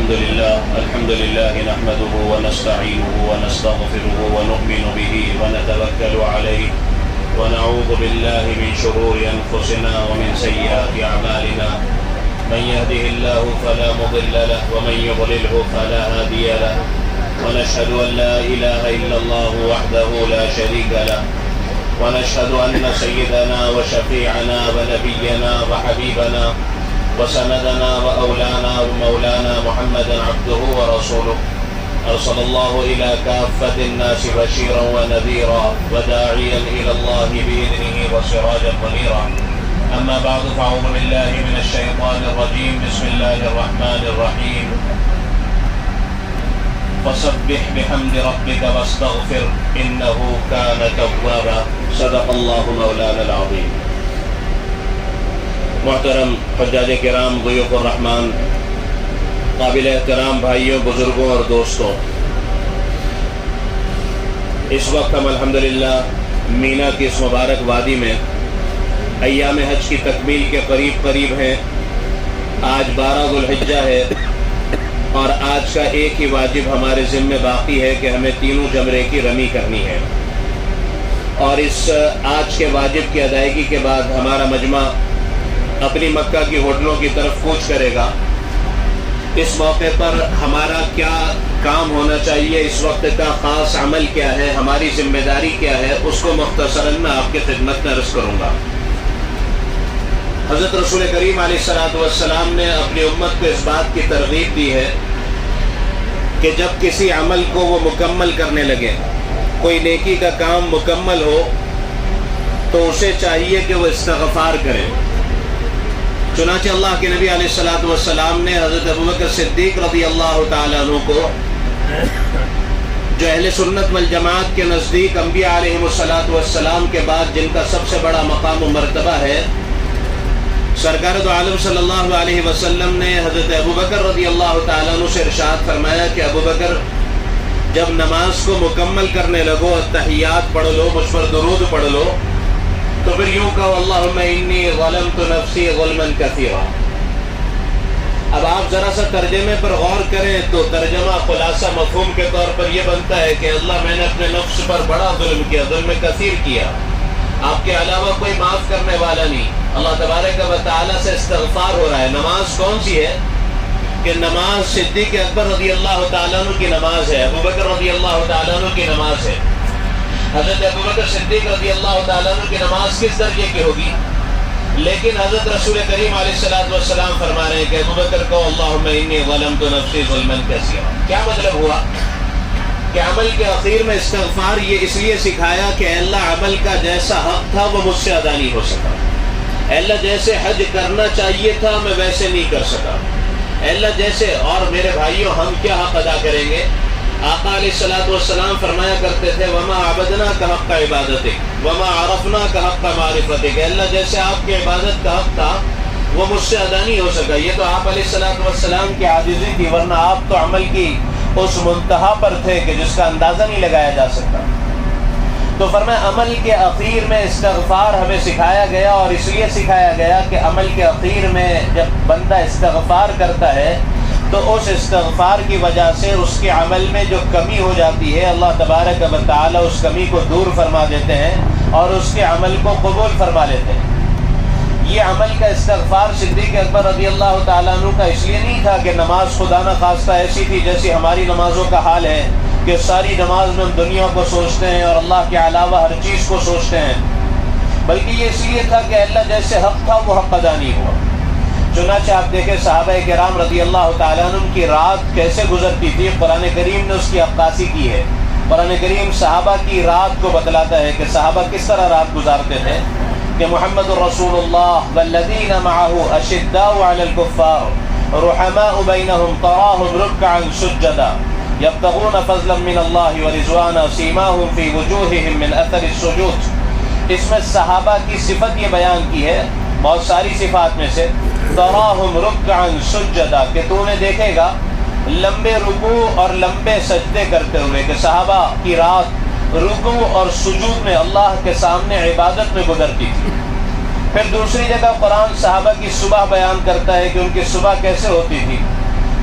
الحمد لله نحمده ونستعينه ونستغفره ونؤمن به ونتوكل عليه ونعوذ بالله من شرور أنفسنا ومن سيئات أعمالنا من يهده الله فلا مضل له ومن يضلله فلا هادي له ونشهد أن لا إله إلا الله وحده لا شريك له ونشهد أن سيدنا وشفيعنا ونبينا وحبيبنا وسندنا وأولانا ومولانا محمدا عبده ورسوله أرسل الله إلى كافة الناس بشيرا ونذيرا وداعيا إلى الله بإذنه وسراجا منيرا أما بعد فأعوذ بالله من الشيطان الرجيم بسم الله الرحمن الرحيم فسبح بحمد ربك واستغفر إنه كان توابا صدق الله مولانا العظيم. محترم حجاج کرام، ضیوف الرحمن، قابل احترام بھائیوں، بزرگوں اور دوستوں، اس وقت ہم الحمدللہ مینا کی اس مبارک وادی میں ایام حج کی تکمیل کے قریب ہیں. آج 12 ذو الحجہ ہے اور آج کا ایک ہی واجب ہمارے ذمہ باقی ہے کہ ہمیں تینوں جمرے کی رمی کرنی ہے، اور اس آج کے واجب کی ادائیگی کے بعد ہمارا مجمع اپنی مکہ کی ہوٹلوں کی طرف کوچ کرے گا. اس موقع پر ہمارا کیا کام ہونا چاہیے، اس وقت کا خاص عمل کیا ہے، ہماری ذمہ داری کیا ہے، اس کو مختصراً میں آپ کی خدمت میں عرض کروں گا. حضرت رسول کریم علیہ السلام نے اپنی امت کو اس بات کی ترغیب دی ہے کہ جب کسی عمل کو وہ مکمل کرنے لگے، کوئی نیکی کا کام مکمل ہو تو اسے چاہیے کہ وہ استغفار کرے. چنانچہ اللہ کے نبی علیہ السلام نے حضرت ابوبکر صدیق رضی اللہ تعالیٰ عنہ کو، جو اہل سنت والجماعت کے نزدیک انبیاء علیہ السلام کے بعد جن کا سب سے بڑا مقام و مرتبہ ہے، سرکار دو عالم صلی اللہ علیہ وسلم نے حضرت ابوبکر رضی اللہ تعالیٰ عنہ سے ارشاد فرمایا کہ ابوبکر، جب نماز کو مکمل کرنے لگو، التحیات پڑھ لو، مجھ پر درود پڑھ لو، تو پھر یوں کہو اللہم انی ظلمت نفسی ظلما کثیرا. اب آپ ذرا سا ترجمے پر غور کریں تو ترجمہ خلاصہ مفہوم کے طور پر یہ بنتا ہے کہ اللہ، میں نے اپنے نفس پر بڑا ظلم کیا، ظلم کثیر کیا، آپ کے علاوہ کوئی معاف کرنے والا نہیں. اللہ تبارک و تعالیٰ سے استغفار ہو رہا ہے. نماز کون سی ہے؟ کہ نماز صدیق اکبر رضی اللہ تعالیٰ عنہ کی نماز ہے، ابوبکر رضی اللہ تعالیٰ عنہ کی نماز ہے. حضرت ابوبکر صدیق رضی اللہ تعالیٰ عنہ کی نماز کس درجے کی ہوگی؟ لیکن حضرت رسول کریم علیہ السلام فرما رہے ہیں کہ ابوبکر کو اللہم انی ظلمت نفسی ظلما کثیرا. کیا مطلب ہوا کہ عمل کے اخیر میں استغفار یہ اس لیے سکھایا کہ اے اللہ، عمل کا جیسا حق تھا وہ مجھ سے ادا نہیں ہو سکا. اے اللہ، جیسے حج کرنا چاہیے تھا میں ویسے نہیں کر سکا. اے اللہ، جیسے، اور میرے بھائیوں ہم کیا حق ادا کریں گے؟ آقا علیہ السلام فرمایا کرتے تھے وما عبدناک حق عبادتک وما عرفناک حق معرفتک. اے اللہ، جیسے آپ کی عبادت کا حق تھا وہ مجھ سے ادا نہیں ہو سکا. یہ تو آپ علیہ السلام کی عاجزی تھی، ورنہ آپ تو عمل کی اس منتہا پر تھے کہ جس کا اندازہ نہیں لگایا جا سکتا. تو فرمایا عمل کے اخیر میں استغفار ہمیں سکھایا گیا، اور اس لیے سکھایا گیا کہ عمل کے اخیر میں جب بندہ استغفار کرتا ہے تو اس استغفار کی وجہ سے اس کے عمل میں جو کمی ہو جاتی ہے اللہ تبارک و تعالی اس کمی کو دور فرما دیتے ہیں اور اس کے عمل کو قبول فرما لیتے ہیں. یہ عمل کا استغفار صدیق اکبر رضی اللہ تعالیٰ عنہ کا اس لیے نہیں تھا کہ نماز خدا نہ خواستہ ایسی تھی جیسی ہماری نمازوں کا حال ہے کہ ساری نماز میں ہم دنیا کو سوچتے ہیں اور اللہ کے علاوہ ہر چیز کو سوچتے ہیں، بلکہ یہ اس لیے تھا کہ اللہ جیسے حق تھا وہ حق ادا نہیں ہوا. چنانچہ آپ دیکھیں صحابہ کرام رضی اللہ تعالیٰ عنہ کی رات کیسے گزرتی تھی. قرآن کریم نے اس کی عکاسی کی ہے. قرآن کریم صحابہ کی رات کو بتلاتا ہے کہ صحابہ کس طرح رات گزارتے تھے کہ محمد رسول اللہ والذین معه اشداء علی الکفار رحماء بینہم تراہم رکعا سجدا یبتغون فضلا من اللہ ورضوانا سیماہم فی وجوہہم من اثر السجود. اس میں صحابہ کی صفت یہ بیان کی ہے، بہت ساری صفات میں سے تراہم رکعا سجدا، کہ تو نے دیکھے گا لمبے رکوع اور لمبے سجدے کرتے ہوئے، کہ صحابہ کی رات رکوع اور سجود میں اللہ کے سامنے عبادت میں گزرتی تھی. پھر دوسری جگہ قرآن صحابہ کی صبح بیان کرتا ہے کہ ان کی صبح کیسے ہوتی تھی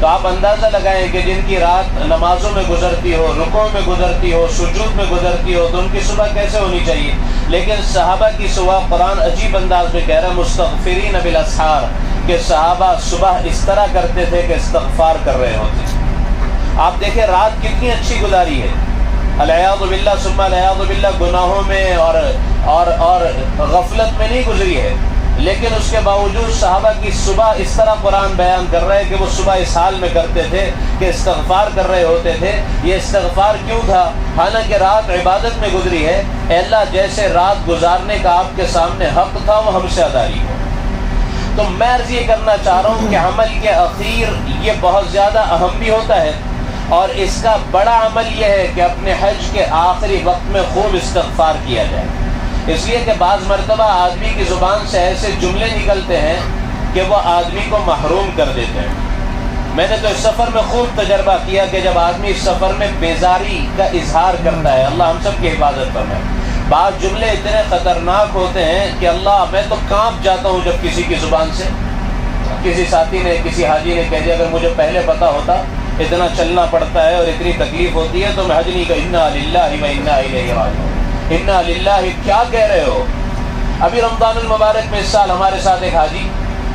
تو آپ اندازہ لگائیں کہ جن کی رات نمازوں میں گزرتی ہو، رکوع میں گزرتی ہو، سجود میں گزرتی ہو، تو ان کی صبح کیسے ہونی چاہیے. لیکن صحابہ کی صبح قرآن عجیب انداز میں کہہ رہا ہے مستغفرین بالاسحار، کہ صحابہ صبح اس طرح کرتے تھے کہ استغفار کر رہے ہوتے. آپ دیکھیں رات کتنی اچھی گزاری ہے، العیاذ باللہ ثم العیاذ باللہ گناہوں میں اور غفلت میں نہیں گزری ہے، لیکن اس کے باوجود صحابہ کی صبح اس طرح قرآن بیان کر رہے ہیں کہ وہ صبح اس حال میں کرتے تھے کہ استغفار کر رہے ہوتے تھے. یہ استغفار کیوں تھا؟ حالانکہ رات عبادت میں گزری ہے. اے اللہ جیسے رات گزارنے کا آپ کے سامنے حق تھا وہ ہم سے ادا ہو. تو میں عرض یہ کرنا چاہ رہا ہوں کہ عمل کے اخیر یہ بہت زیادہ اہم بھی ہوتا ہے، اور اس کا بڑا عمل یہ ہے کہ اپنے حج کے آخری وقت میں خوب استغفار کیا جائے. اس لیے کہ بعض مرتبہ آدمی کی زبان سے ایسے جملے نکلتے ہیں کہ وہ آدمی کو محروم کر دیتے ہیں. میں نے تو اس سفر میں خوب تجربہ کیا کہ جب آدمی اس سفر میں بیزاری کا اظہار کرتا ہے، اللہ ہم سب کی حفاظت فرمائے، بعض جملے اتنے خطرناک ہوتے ہیں کہ اللہ میں تو کانپ جاتا ہوں جب کسی کی زبان سے کسی ساتھی نے کسی حاجی نے کہہ دیا اگر مجھے پہلے پتا ہوتا اتنا چلنا پڑتا ہے اور اتنی تکلیف ہوتی ہے تو میں حج نہیں کہ انا للہ و انا الیہ راجعون. انا للہ کیا کہہ رہے ہو؟ ابھی رمضان المبارک میں اس سال ہمارے ساتھ ایک حاجی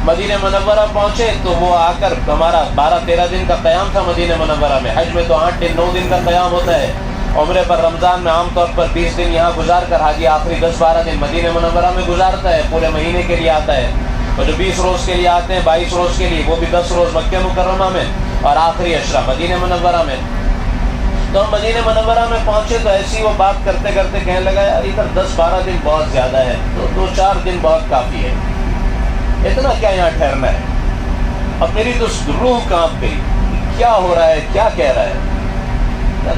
مدینہ منورہ پہنچے تو وہ آ کر ہمارا 12-13 دن کا قیام تھا مدینہ منورہ میں. حج میں تو 8-9 دن کا قیام ہوتا ہے. عمرے پر رمضان میں عام طور پر 20 دن یہاں گزار کر حاجی آخری 10-12 دن مدینہ منورہ میں گزارتا ہے، پورے مہینے کے لیے آتا ہے. اور جو 20 روز کے لیے آتے ہیں 22 روز کے لیے وہ بھی 10 روز مکہ مکرمہ میں اور آخری عشرہ مدینہ منورہ میں. تو ہم مدینہ منورہ میں پہنچے تو ایسی وہ بات کرتے کرتے کہنے لگا یار ادھر 10-12 دن بہت زیادہ ہے، تو 2-4 دن بہت کافی ہے، اتنا کیا یہاں ٹھہرنا ہے. اب میری تو روح کانپ گئی، کیا ہو رہا ہے، کیا کہہ رہا ہے.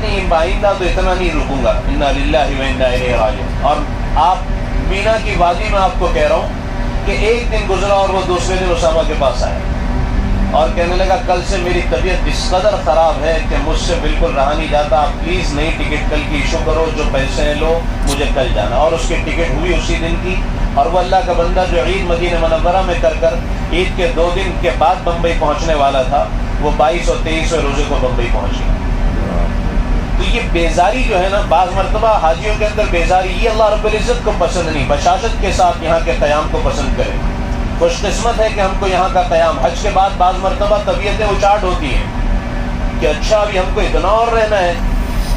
نہیں آئندہ تو اتنا نہیں رکوں گا، انا للہ و انا الیہ راجعون. اور آپ مینا کی وادی میں آپ کو کہہ رہا ہوں کہ ایک دن گزرا اور وہ دوسرے دن اسامہ کے پاس آیا اور کہنے لگا کل سے میری طبیعت اس قدر خراب ہے کہ مجھ سے بالکل رہا نہیں جاتا، آپ پلیز نئی ٹکٹ کل کی ایشو کرو، جو پیسے ہیں لو، مجھے کل جانا. اور اس کی ٹکٹ ہوئی اسی دن کی. اور وہ اللہ کا بندہ جو عید مدینہ منورہ میں کر عید کے 2 دن کے بعد بمبئی پہنچنے والا تھا، وہ 22 اور 23 روزے کو بمبئی پہنچ گیا. تو یہ بیزاری جو ہے نا، بعض مرتبہ حاجیوں کے اندر بیزاری یہ اللہ رب العزت کو پسند نہیں، بشاشت کے ساتھ یہاں کے قیام کو پسند کرے. خوش قسمت ہے کہ ہم کو یہاں کا قیام. حج کے بعد بعض مرتبہ طبیعتیں اچاٹ ہوتی ہیں کہ اچھا ابھی ہم کو اتنا اور رہنا ہے،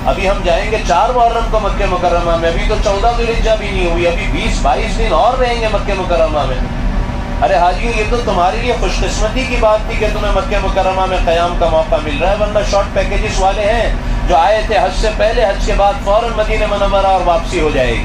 ابھی ہم جائیں گے 4 محرم کو مکہ مکرمہ میں، ابھی تو 14 ذوالحجہ بھی نہیں ہوئی، ابھی 20-22 دن اور رہیں گے مکہ مکرمہ میں. ارے حاجیوں یہ تو تمہارے لیے خوش قسمتی کی بات تھی کہ تمہیں مکہ مکرمہ میں قیام کا موقع مل رہا ہے، ورنہ شارٹ پیکیجز والے ہیں جو آئے تھے حج سے پہلے، حج کے بعد فوراً مدینہ منورہ اور واپسی ہو جائے گی.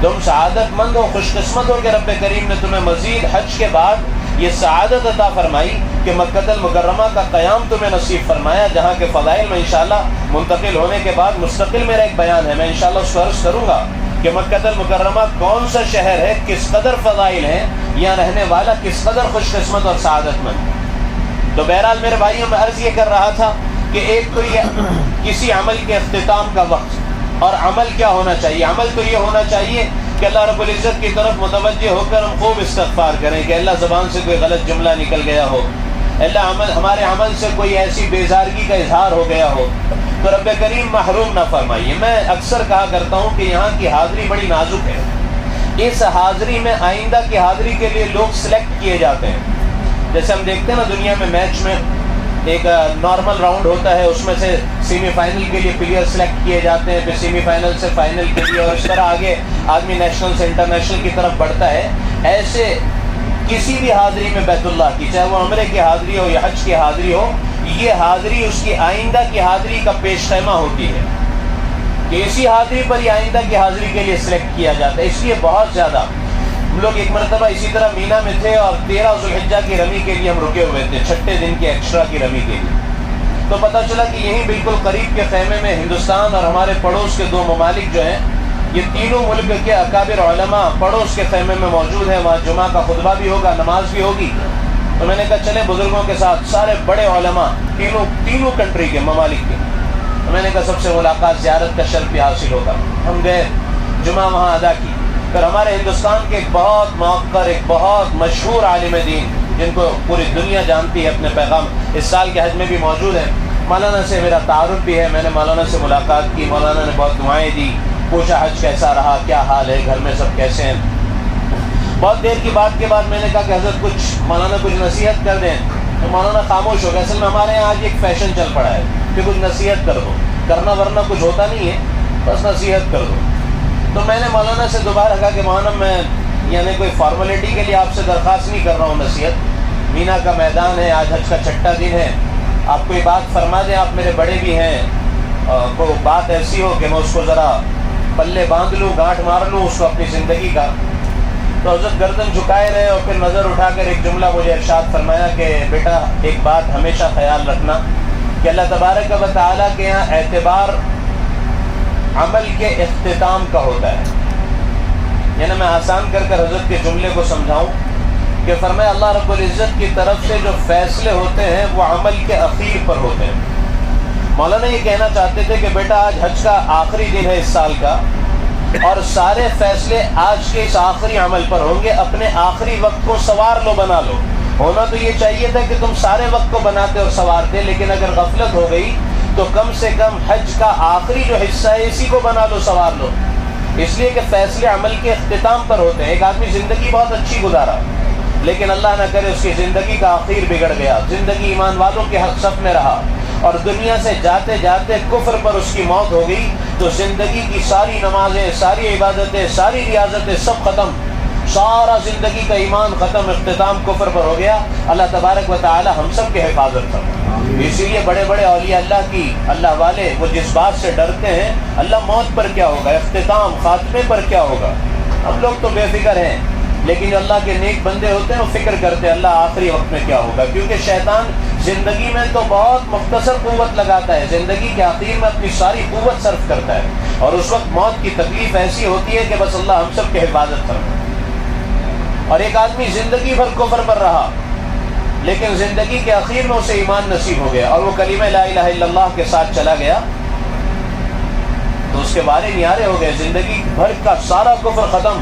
تم سعادت مند ہو، خوش قسمت ہو کہ رب کریم نے تمہیں مزید حج کے بعد یہ سعادت عطا فرمائی کہ مکہ المکرمہ کا قیام تمہیں نصیب فرمایا، جہاں کے فضائل میں انشاءاللہ منتقل ہونے کے بعد مستقل میرا ایک بیان ہے، میں انشاءاللہ اس کو عرض کروں گا کہ مکہ المکرمہ کون سا شہر ہے، کس قدر فضائل ہیں، یہاں رہنے والا کس قدر خوش قسمت اور سعادت مند. تو بہرحال میرے بھائیوں میں عرض یہ کر رہا تھا کہ ایک تو یہ کسی عمل کے اختتام کا وقت، اور عمل کیا ہونا چاہیے؟ عمل تو یہ ہونا چاہیے کہ اللہ رب العزت کی طرف متوجہ ہو کر ہم خوب استغفار کریں کہ اللہ زبان سے کوئی غلط جملہ نکل گیا ہو، اللہ ہمارے عمل سے کوئی ایسی بیزارگی کا اظہار ہو گیا ہو تو رب کریم محروم نہ فرمائیے. میں اکثر کہا کرتا ہوں کہ یہاں کی حاضری بڑی نازک ہے. اس حاضری میں آئندہ کی حاضری کے لیے لوگ سلیکٹ کیے جاتے ہیں. جیسے ہم دیکھتے ہیں نا دنیا میں میچ میں ایک نارمل راؤنڈ ہوتا ہے، اس میں سے سیمی فائنل کے لیے پلیئر سلیکٹ کیے جاتے ہیں، پھر سیمی فائنل سے فائنل کے لیے، اور اس طرح آگے آدمی نیشنل سے انٹرنیشنل کی طرف بڑھتا ہے. ایسے کسی بھی حاضری میں بیت اللہ کی، چاہے وہ عمرے کی حاضری ہو یا حج کی حاضری ہو، یہ حاضری اس کی آئندہ کی حاضری کا پیش خیمہ ہوتی ہے کہ اسی حاضری پر یہ آئندہ کی حاضری کے لیے سلیکٹ کیا جاتا ہے. اس لیے بہت زیادہ ہم لوگ ایک مرتبہ اسی طرح مینا میں تھے اور 13 ذوالحجہ کی رمی کے لیے ہم رکے ہوئے تھے، 6 دن کی ایکسٹرا کی رمی کے لیے. تو پتہ چلا کہ یہیں بالکل قریب کے خیمے میں ہندوستان اور ہمارے پڑوس کے 2 ممالک جو ہیں، یہ تینوں ملک کے اکابر علماء پڑوس کے خیمے میں موجود ہیں. وہاں جمعہ کا خطبہ بھی ہوگا، نماز بھی ہوگی. تو میں نے کہا چلیں بزرگوں کے ساتھ، سارے بڑے علماء تینوں کنٹری کے ممالک کے. تو میں نے کہا سب سے ملاقات زیارت کا شرف بھی حاصل ہوگا. ہم گئے، جمعہ وہاں ادا کی. پھر ہمارے ہندوستان کے ایک بہت موقر، ایک بہت مشہور عالم دین جن کو پوری دنیا جانتی ہے اپنے پیغام، اس سال کے حج میں بھی موجود ہیں۔ مولانا سے میرا تعارف بھی ہے، میں نے مولانا سے ملاقات کی، مولانا نے بہت دعائیں دی، پوچھا حج کیسا رہا، کیا حال ہے، گھر میں سب کیسے ہیں۔ بہت دیر کی بات کے بعد میں نے کہا کہ حضرت مولانا کچھ نصیحت کر دیں، تو مولانا خاموش ہو گئے۔ اصل میں ہمارے یہاں آج ایک فیشن چل پڑا ہے کہ کچھ نصیحت کر دو، کرنا ورنہ کچھ ہوتا نہیں ہے، بس نصیحت کر دو۔ تو میں نے مولانا سے دوبارہ کہا کہ مولانا میں یعنی کوئی فارمیلٹی کے لیے آپ سے درخواست نہیں کر رہا ہوں نصیحت، مینا کا میدان ہے، آج حج کا چھٹا دن ہے، آپ کوئی بات فرما دیں، آپ میرے بڑے بھی ہیں، کوئی بات ایسی ہو کہ میں اس کو ذرا پلے باندھ لوں، گانٹھ مار لوں اس کو اپنی زندگی کا۔ تو حضرت گردن جھکائے رہے اور پھر نظر اٹھا کر ایک جملہ مجھے ارشاد فرمایا کہ بیٹا ایک بات ہمیشہ خیال رکھنا کہ اللہ تبارک و تعالیٰ کے یہاں اعتبار عمل کے اختتام کا ہوتا ہے۔ یعنی میں آسان کر کر حضرت کے جملے کو سمجھاؤں کہ فرمایا اللہ رب العزت کی طرف سے جو فیصلے ہوتے ہیں وہ عمل کے اخیر پر ہوتے ہیں۔ مولانا یہ کہنا چاہتے تھے کہ بیٹا آج حج کا آخری دن ہے اس سال کا، اور سارے فیصلے آج کے اس آخری عمل پر ہوں گے، اپنے آخری وقت کو سوار لو، بنا لو۔ ہونا تو یہ چاہیے تھا کہ تم سارے وقت کو بناتے اور سوارتے، لیکن اگر غفلت ہو گئی تو کم سے کم حج کا آخری جو حصہ ہے اسی کو بنا لو، سوار لو، اس لیے کہ فیصلے عمل کے اختتام پر ہوتے ہیں۔ ایک آدمی زندگی بہت اچھی گزارا لیکن اللہ نہ کرے اس کی زندگی کا آخر بگڑ گیا، زندگی ایمان والوں کے حق صف میں رہا اور دنیا سے جاتے جاتے کفر پر اس کی موت ہو گئی، تو زندگی کی ساری نمازیں، ساری عبادتیں، ساری ریاضتیں سب ختم، سارا زندگی کا ایمان ختم، اختتام کفر پر ہو گیا۔ اللہ تبارک و تعالی ہم سب کی حفاظت کرے۔ اسی لیے بڑے بڑے اولیاء اللہ والے وہ جس بات سے ڈرتے ہیں اللہ موت پر کیا ہوگا، اختتام خاتمے پر کیا ہوگا، ہم لوگ تو بے فکر ہیں، لیکن جو اللہ کے نیک بندے ہوتے ہیں وہ فکر کرتے ہیں اللہ آخری وقت میں کیا ہوگا، کیونکہ شیطان زندگی میں تو بہت مختصر قوت لگاتا ہے، زندگی کے آخر میں اپنی ساری قوت صرف کرتا ہے، اور اس وقت موت کی تکلیف ایسی ہوتی ہے کہ بس اللہ ہم سب کی حفاظت کرے۔ اور ایک آدمی زندگی بھر کفر پر رہا لیکن زندگی کے آخر میں اسے ایمان نصیب ہو گیا اور وہ کلمہ لا الہ الا اللہ کے ساتھ چلا گیا، تو اس کے بارے نیارے ہو گئے، زندگی بھر کا سارا کفر ختم۔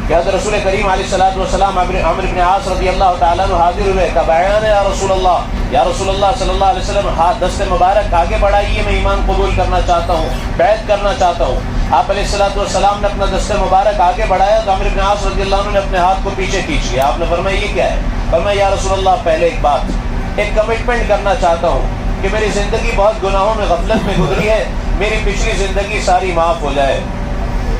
کہ حضرت رسول کریم علیہ الصلوۃ والسلام عمرو بن عاص رضی اللہ تعالیٰ عنہ حاضر ہوئے، کہا بیعان یا رسول اللہ صلی اللہ علیہ وسلم، ہاتھ دست مبارک آگے بڑھائیے، میں ایمان قبول کرنا چاہتا ہوں، بیعت کرنا چاہتا ہوں۔ آپ علیہ الصلوۃ والسلام نے اپنا دست مبارک آگے بڑھایا تو عمرو بن عاص رضی اللہ عنہ نے اپنے ہاتھ کو پیچھے کھینچ لیا۔ آپ نے فرمایا یہ کیا ہے؟ فرمایا یا رسول اللہ پہلے ایک بات، ایک کمٹمنٹ کرنا چاہتا ہوں کہ میری زندگی بہت گناہوں میں غفلت میں گزری ہے، میری پچھلی زندگی ساری معاف ہو جائے۔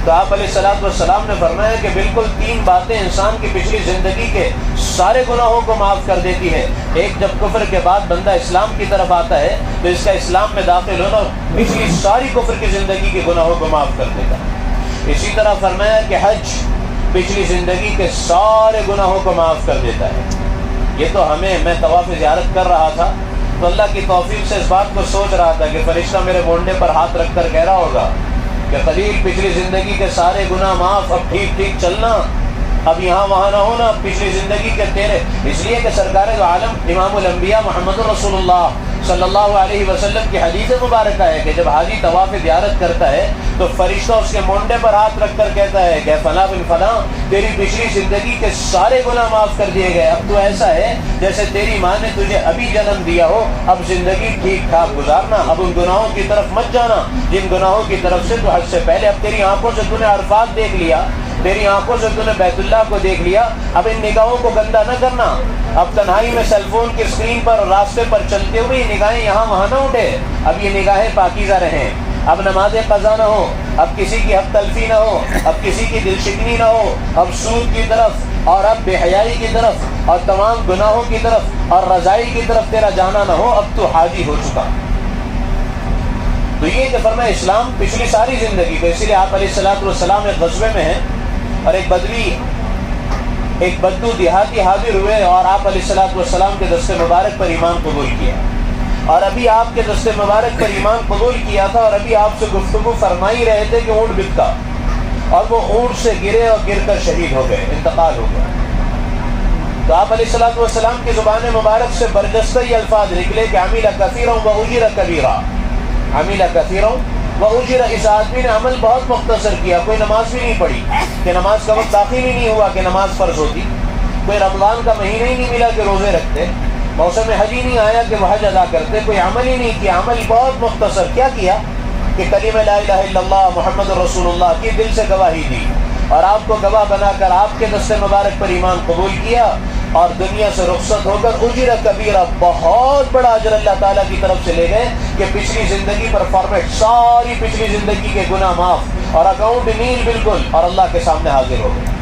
تو آپ علیہ الصلوۃ والسلام نے فرمایا کہ بالکل تین باتیں انسان کی پچھلی زندگی کے سارے گناہوں کو معاف کر دیتی ہے۔ ایک، جب کفر کے بعد بندہ اسلام کی طرف آتا ہے تو اس کا اسلام میں داخل ہونا پچھلی ساری کفر کی زندگی کے گناہوں کو معاف کر دے گا۔ اسی طرح فرمایا کہ حج پچھلی زندگی کے سارے گناہوں کو معاف کر دیتا ہے۔ یہ تو میں طواف زیارت کر رہا تھا تو اللہ کی توفیق سے اس بات کو سوچ رہا تھا کہ فرشتہ میرے مونڈے پر ہاتھ رکھ کر کہہ رہا ہوگا کہ خلیل پچھلی زندگی کے سارے گناہ معاف، اب ٹھیک ٹھیک چلنا، اب یہاں وہاں نہ ہونا، پچھلی زندگی کے تیرے۔ اس لیے کہ سرکار عالم امام الانبیاء محمد رسول اللہ صلی اللہ علیہ وسلم کی حدیث مبارکہ ہے کہ جب حاجی طواف زیارت کرتا ہے تو فرشتہ اس کے مونڈے پر ہاتھ رکھ کر کہتا ہے کہ فلاں بن فلاں تیری پچھلی زندگی کے سارے گناہ معاف کر دیے گئے، اب تو ایسا ہے جیسے تیری ماں نے تجھے ابھی جنم دیا ہو، اب زندگی ٹھیک ٹھاک گزارنا، اب ان گناہوں کی طرف مت جانا جن گناہوں کی طرف سے تو حج سے پہلے، اب تیری آنکھوں سے تو نے عرفات دیکھ لیا، تیری آنکھوں سے تو نے بیت اللہ کو دیکھ لیا، اب ان نگاہوں کو گندا نہ کرنا، اب تنہائی میں سیل فون کی اسکرین پر اور راستے پر چلتے ہوئے نگاہیں یہاں وہاں نہ اٹھے، اب یہ نگاہیں پاکیزہ رہیں، اب نماز قضا نہ ہو، اب کسی کی حق تلفی نہ ہو، اب کسی کی دل شکنی نہ ہو، اب سود کی طرف اور اب بے حیائی کی طرف اور تمام گناہوں کی طرف اور رضائی کی طرف تیرا جانا نہ ہو، اب تو حاجی ہو چکا۔ تو یہ کہ فرمایا اسلام پچھلی ساری زندگی کو، اسی لیے آپ علیہ الصلوۃ والسلام ایک غزوے میں ہیں اور ایک بدو دیہاتی حاضر ہوئے اور آپ علیہ الصلوۃ والسلام کے دست مبارک پر ایمان قبول کیا، اور ابھی آپ کے دست مبارک پر ایمان قبول کیا تھا اور ابھی آپ سے گفتگو فرمائی رہے تھے کہ اونٹ بکا، اور وہ اونٹ سے گرے اور گر کر شہید ہو گئے، انتقال ہو گیا۔ تو آپ علیہ الصلوۃ والسلام کی زبان مبارک سے برجستہ یہ الفاظ نکلے کہ عمل کثیرا واجر کبیرا، عمل کثیرا واجر، اس آدمی نے عمل بہت مختصر کیا، کوئی نماز بھی نہیں پڑھی کہ نماز کا وقت داخل ہی نہیں ہوا کہ نماز فرض ہوتی، کوئی رمضان کا مہینہ ہی نہیں ملا کہ روزے رکھتے، موسم حج ہی نہیں آیا کہ وہ حج ادا کرتے، کوئی عمل ہی نہیں کیا، عمل بہت مختصر کیا کیا کہ کلمہ لا الہ الا اللہ محمد رسول اللہ کی دل سے گواہی دی، اور آپ کو گواہ بنا کر آپ کے دست مبارک پر ایمان قبول کیا، اور دنیا سے رخصت ہو کر اجر کبیرہ بہت بڑا اجر اللہ تعالیٰ کی طرف سے لے گئے کہ پچھلی زندگی پر فارمیٹ، ساری پچھلی زندگی کے گناہ معاف اور اکاؤنٹ نیل بالکل، اور اللہ کے سامنے حاضر ہو گئے۔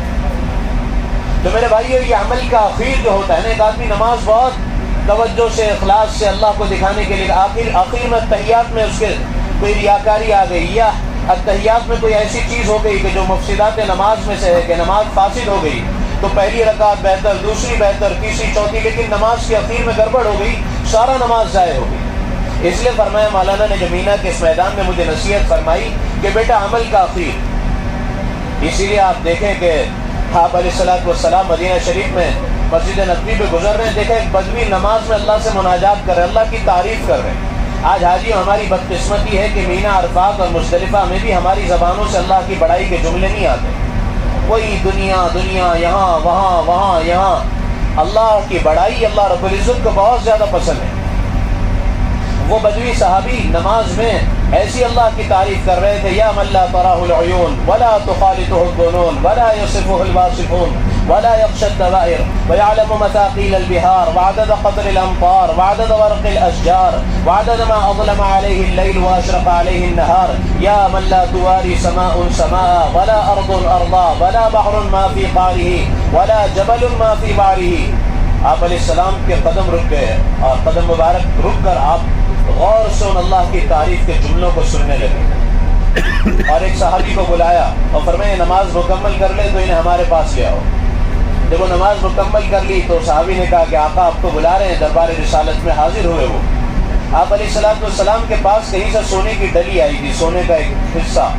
تو میرے بھائیو، یہ عمل کا اخیر جو ہوتا ہے نا، ایک آدمی نماز بہت توجہ سے اخلاص سے اللہ کو دکھانے کے لیے آخر میں تحیات میں اس کے کوئی ریاکاری آ گئی، یا اتحیات میں کوئی ایسی چیز ہو گئی کہ جو مفسدات نماز میں سے ہے کہ نماز فاسد ہو گئی، تو پہلی رکعت بہتر، دوسری بہتر، تیسری چوتھی، لیکن نماز کے اخیر میں گڑبڑ ہو گئی، سارا نماز ضائع ہو گئی۔ اس لیے فرمایا مولانا نے جمینا کے اس میدان میں مجھے نصیحت فرمائی کہ بیٹا عمل کا اخیر، اسی لیے آپ دیکھیں کہ آپ علیہ الصلوۃ والسلام مدینہ شریف میں مسجد نبوی پہ گزر رہے ہیں، دیکھیں ایک بدوی نماز میں اللہ سے مناجات کر رہے ہیں، اللہ کی تعریف کر رہے ہیں۔ آج حاجیوں ہماری بدقسمتی ہے کہ مینا، عرفات اور مزدلفہ میں بھی ہماری زبانوں سے اللہ کی بڑائی کے جملے نہیں آتے، وہی دنیا دنیا، یہاں وہاں وہاں یہاں۔ اللہ کی بڑائی اللہ رب العزت کو بہت زیادہ پسند ہے۔ وہ بدوی صحابی نماز میں ایسی اللہ کی تعریف کر رہے تھے، یا من لا تراہ العیون ولا تخالطہ الظنون ولا یصفہ الواصفون ولا یخشى الدوائر ويعلم مثاقيل البحار وعدد قطر الامطار وعدد ورق الاشجار وعدد ما اظلم عليه الليل واشرق عليه النهار یا من لا تواری سماء سماء ولا ارض ارضا ولا بحر ما في قعره ولا جبل ما في بعره۔ آپ علیہ السلام کے قدم رک گئے، اور قدم مبارک رک کر آپ غور سے ان اللہ کی تعریف کے جملوں کو سننے لگے، اور ایک صحابی کو بلایا اور فرمایا نماز مکمل کر لے تو انہیں ہمارے پاس لے آؤ۔ جب وہ نماز مکمل کر لی تو صحابی نے کہا کہ آقا آپ کو بلا رہے ہیں، دربار رسالت میں حاضر ہوئے۔ وہ آپ علیہ الصلوۃ والسلام کے پاس کہیں سے سونے کی ڈلی آئی تھی، سونے کا ایک حصہ،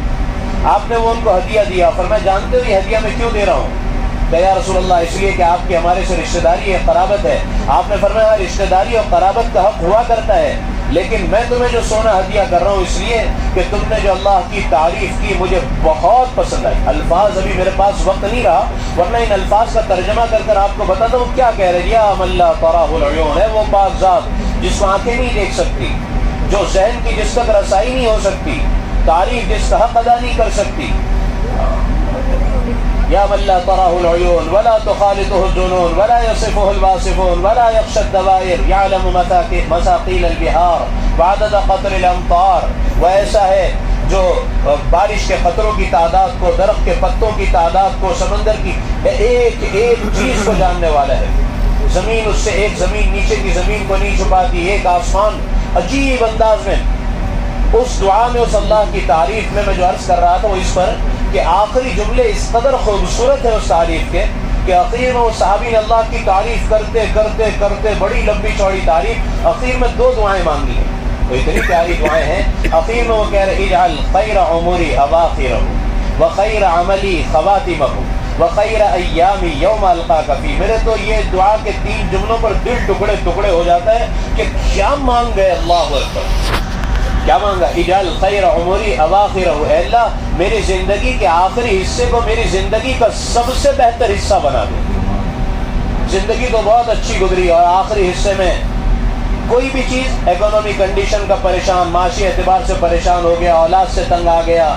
آپ نے وہ ان کو ہدیہ دیا، فرمایا جانتے ہو یہ ہدیہ میں کیوں دے رہا ہوں؟ کہ یا رسول اللہ اس لیے کہ آپ کی ہمارے سے رشتہ داری ہے، قرابت ہے۔ آپ نے فرمایا رشتہ داری اور قرابت کا حق ہوا کرتا ہے، لیکن میں تمہیں جو سونا ہدیہ کر رہا ہوں اس لیے کہ تم نے جو اللہ کی تعریف کی مجھے بہت پسند آئی۔ الفاظ ابھی میرے پاس وقت نہیں رہا، ورنہ ان الفاظ کا ترجمہ کر کر آپ کو بتاتا ہوں کیا کہہ رہے ہیں۔ یا من لا تراہ العیون ہے وہ پاک ذات جس کو آنکھیں نہیں دیکھ سکتی، جو ذہن کی جس تک رسائی نہیں ہو سکتی، تعریف جس کا حق ادا نہیں کر سکتی۔ یا من لا تراہ العیون ولا تخالطہ الظنون ولا یصفہ الواصفون ولا یخشى الدوائر یعلم مثاقیل البحار وعدد قطر الامطار۔ وہ ایسا ہے جو بارش کے قطروں کی تعداد کو، درخت کے پتوں کی تعداد کو، سمندر کی ایک ایک چیز کو جاننے والا ہے۔ زمین اس سے ایک زمین نیچے کی زمین کو نہیں چھپاتی، ایک آسمان۔ عجیب انداز میں اس دعا میں، اس اللہ کی تعریف میں جو عرض کر رہا تھا وہ اس پر کہ آخری جملے اس قدر خوبصورت ہے اس تعریف کے کہ اخیر میں وہ صحابی نے اللہ کی تعریف کرتے کرتے کرتے بڑی لمبی چوڑی تعریف، اخیر میں دو دعائیں مانگی ہیں، تو اتنی پیاری دعائیں ہیں۔ اخیر میں وہ کہہ رہے اجعل خیر عمری اواخرہ وخیر عملی خواتمہ وخیر ایامی یوم القاک فیہ۔ میرے تو یہ دعا کے تین جملوں پر دل ٹکڑے ٹکڑے ہو جاتا ہے کہ کیا مانگ گئے، اللہ اکبر، کیا مانگا؟ اجعل خیر عمری اواخرہ، اے اللہ میری زندگی کے آخری حصے کو میری زندگی کا سب سے بہتر حصہ بنا دو۔ زندگی تو بہت اچھی گزری اور آخری حصے میں کوئی بھی چیز، اکنامی کنڈیشن کا پریشان، معاشی اعتبار سے پریشان ہو گیا، اولاد سے تنگ آ گیا،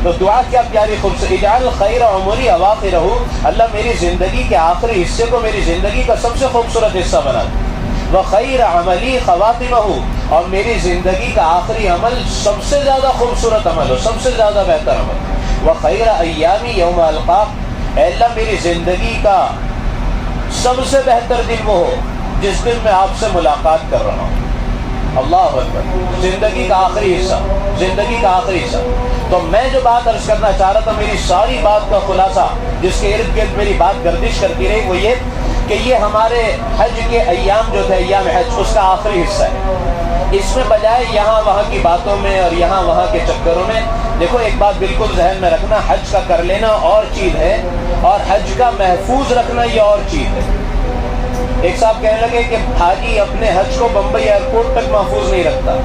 تو دعا کیا پیاری خوبصورت، اجعل خیر عمری اواخرہ، اللہ میری زندگی کے آخری حصے کو میری زندگی کا سب سے خوبصورت حصہ بنا دو۔ وخیر عملی خواتمہ، اور میری زندگی کا آخری عمل سب سے زیادہ خوبصورت عمل ہو، سب سے زیادہ بہتر عمل۔ وخیر ایامی یوم القاک، اے اللہ میری زندگی کا سب سے بہتر دن وہ ہو جس دن میں آپ سے ملاقات کر رہا ہوں۔ اللہ اکبر، زندگی کا آخری حصہ، زندگی کا آخری حصہ۔ تو میں جو بات عرض کرنا چاہ رہا تھا، میری ساری بات کا خلاصہ جس کے ارد گرد میری بات گردش کرتی رہی، وہ یہ کہ یہ ہمارے حج کے ایام جو تھے، ایام حج، اس کا آخری حصہ ہے۔ اس میں بجائے یہاں وہاں کی باتوں میں اور یہاں وہاں کے چکروں میں، دیکھو ایک بات بالکل ذہن میں رکھنا، حج کا کر لینا اور چیز ہے، اور حج کا محفوظ رکھنا یہ اور چیز ہے۔ ایک صاحب کہنے لگے کہ حاجی اپنے حج کو بمبئی ایئرپورٹ تک محفوظ نہیں رکھتا۔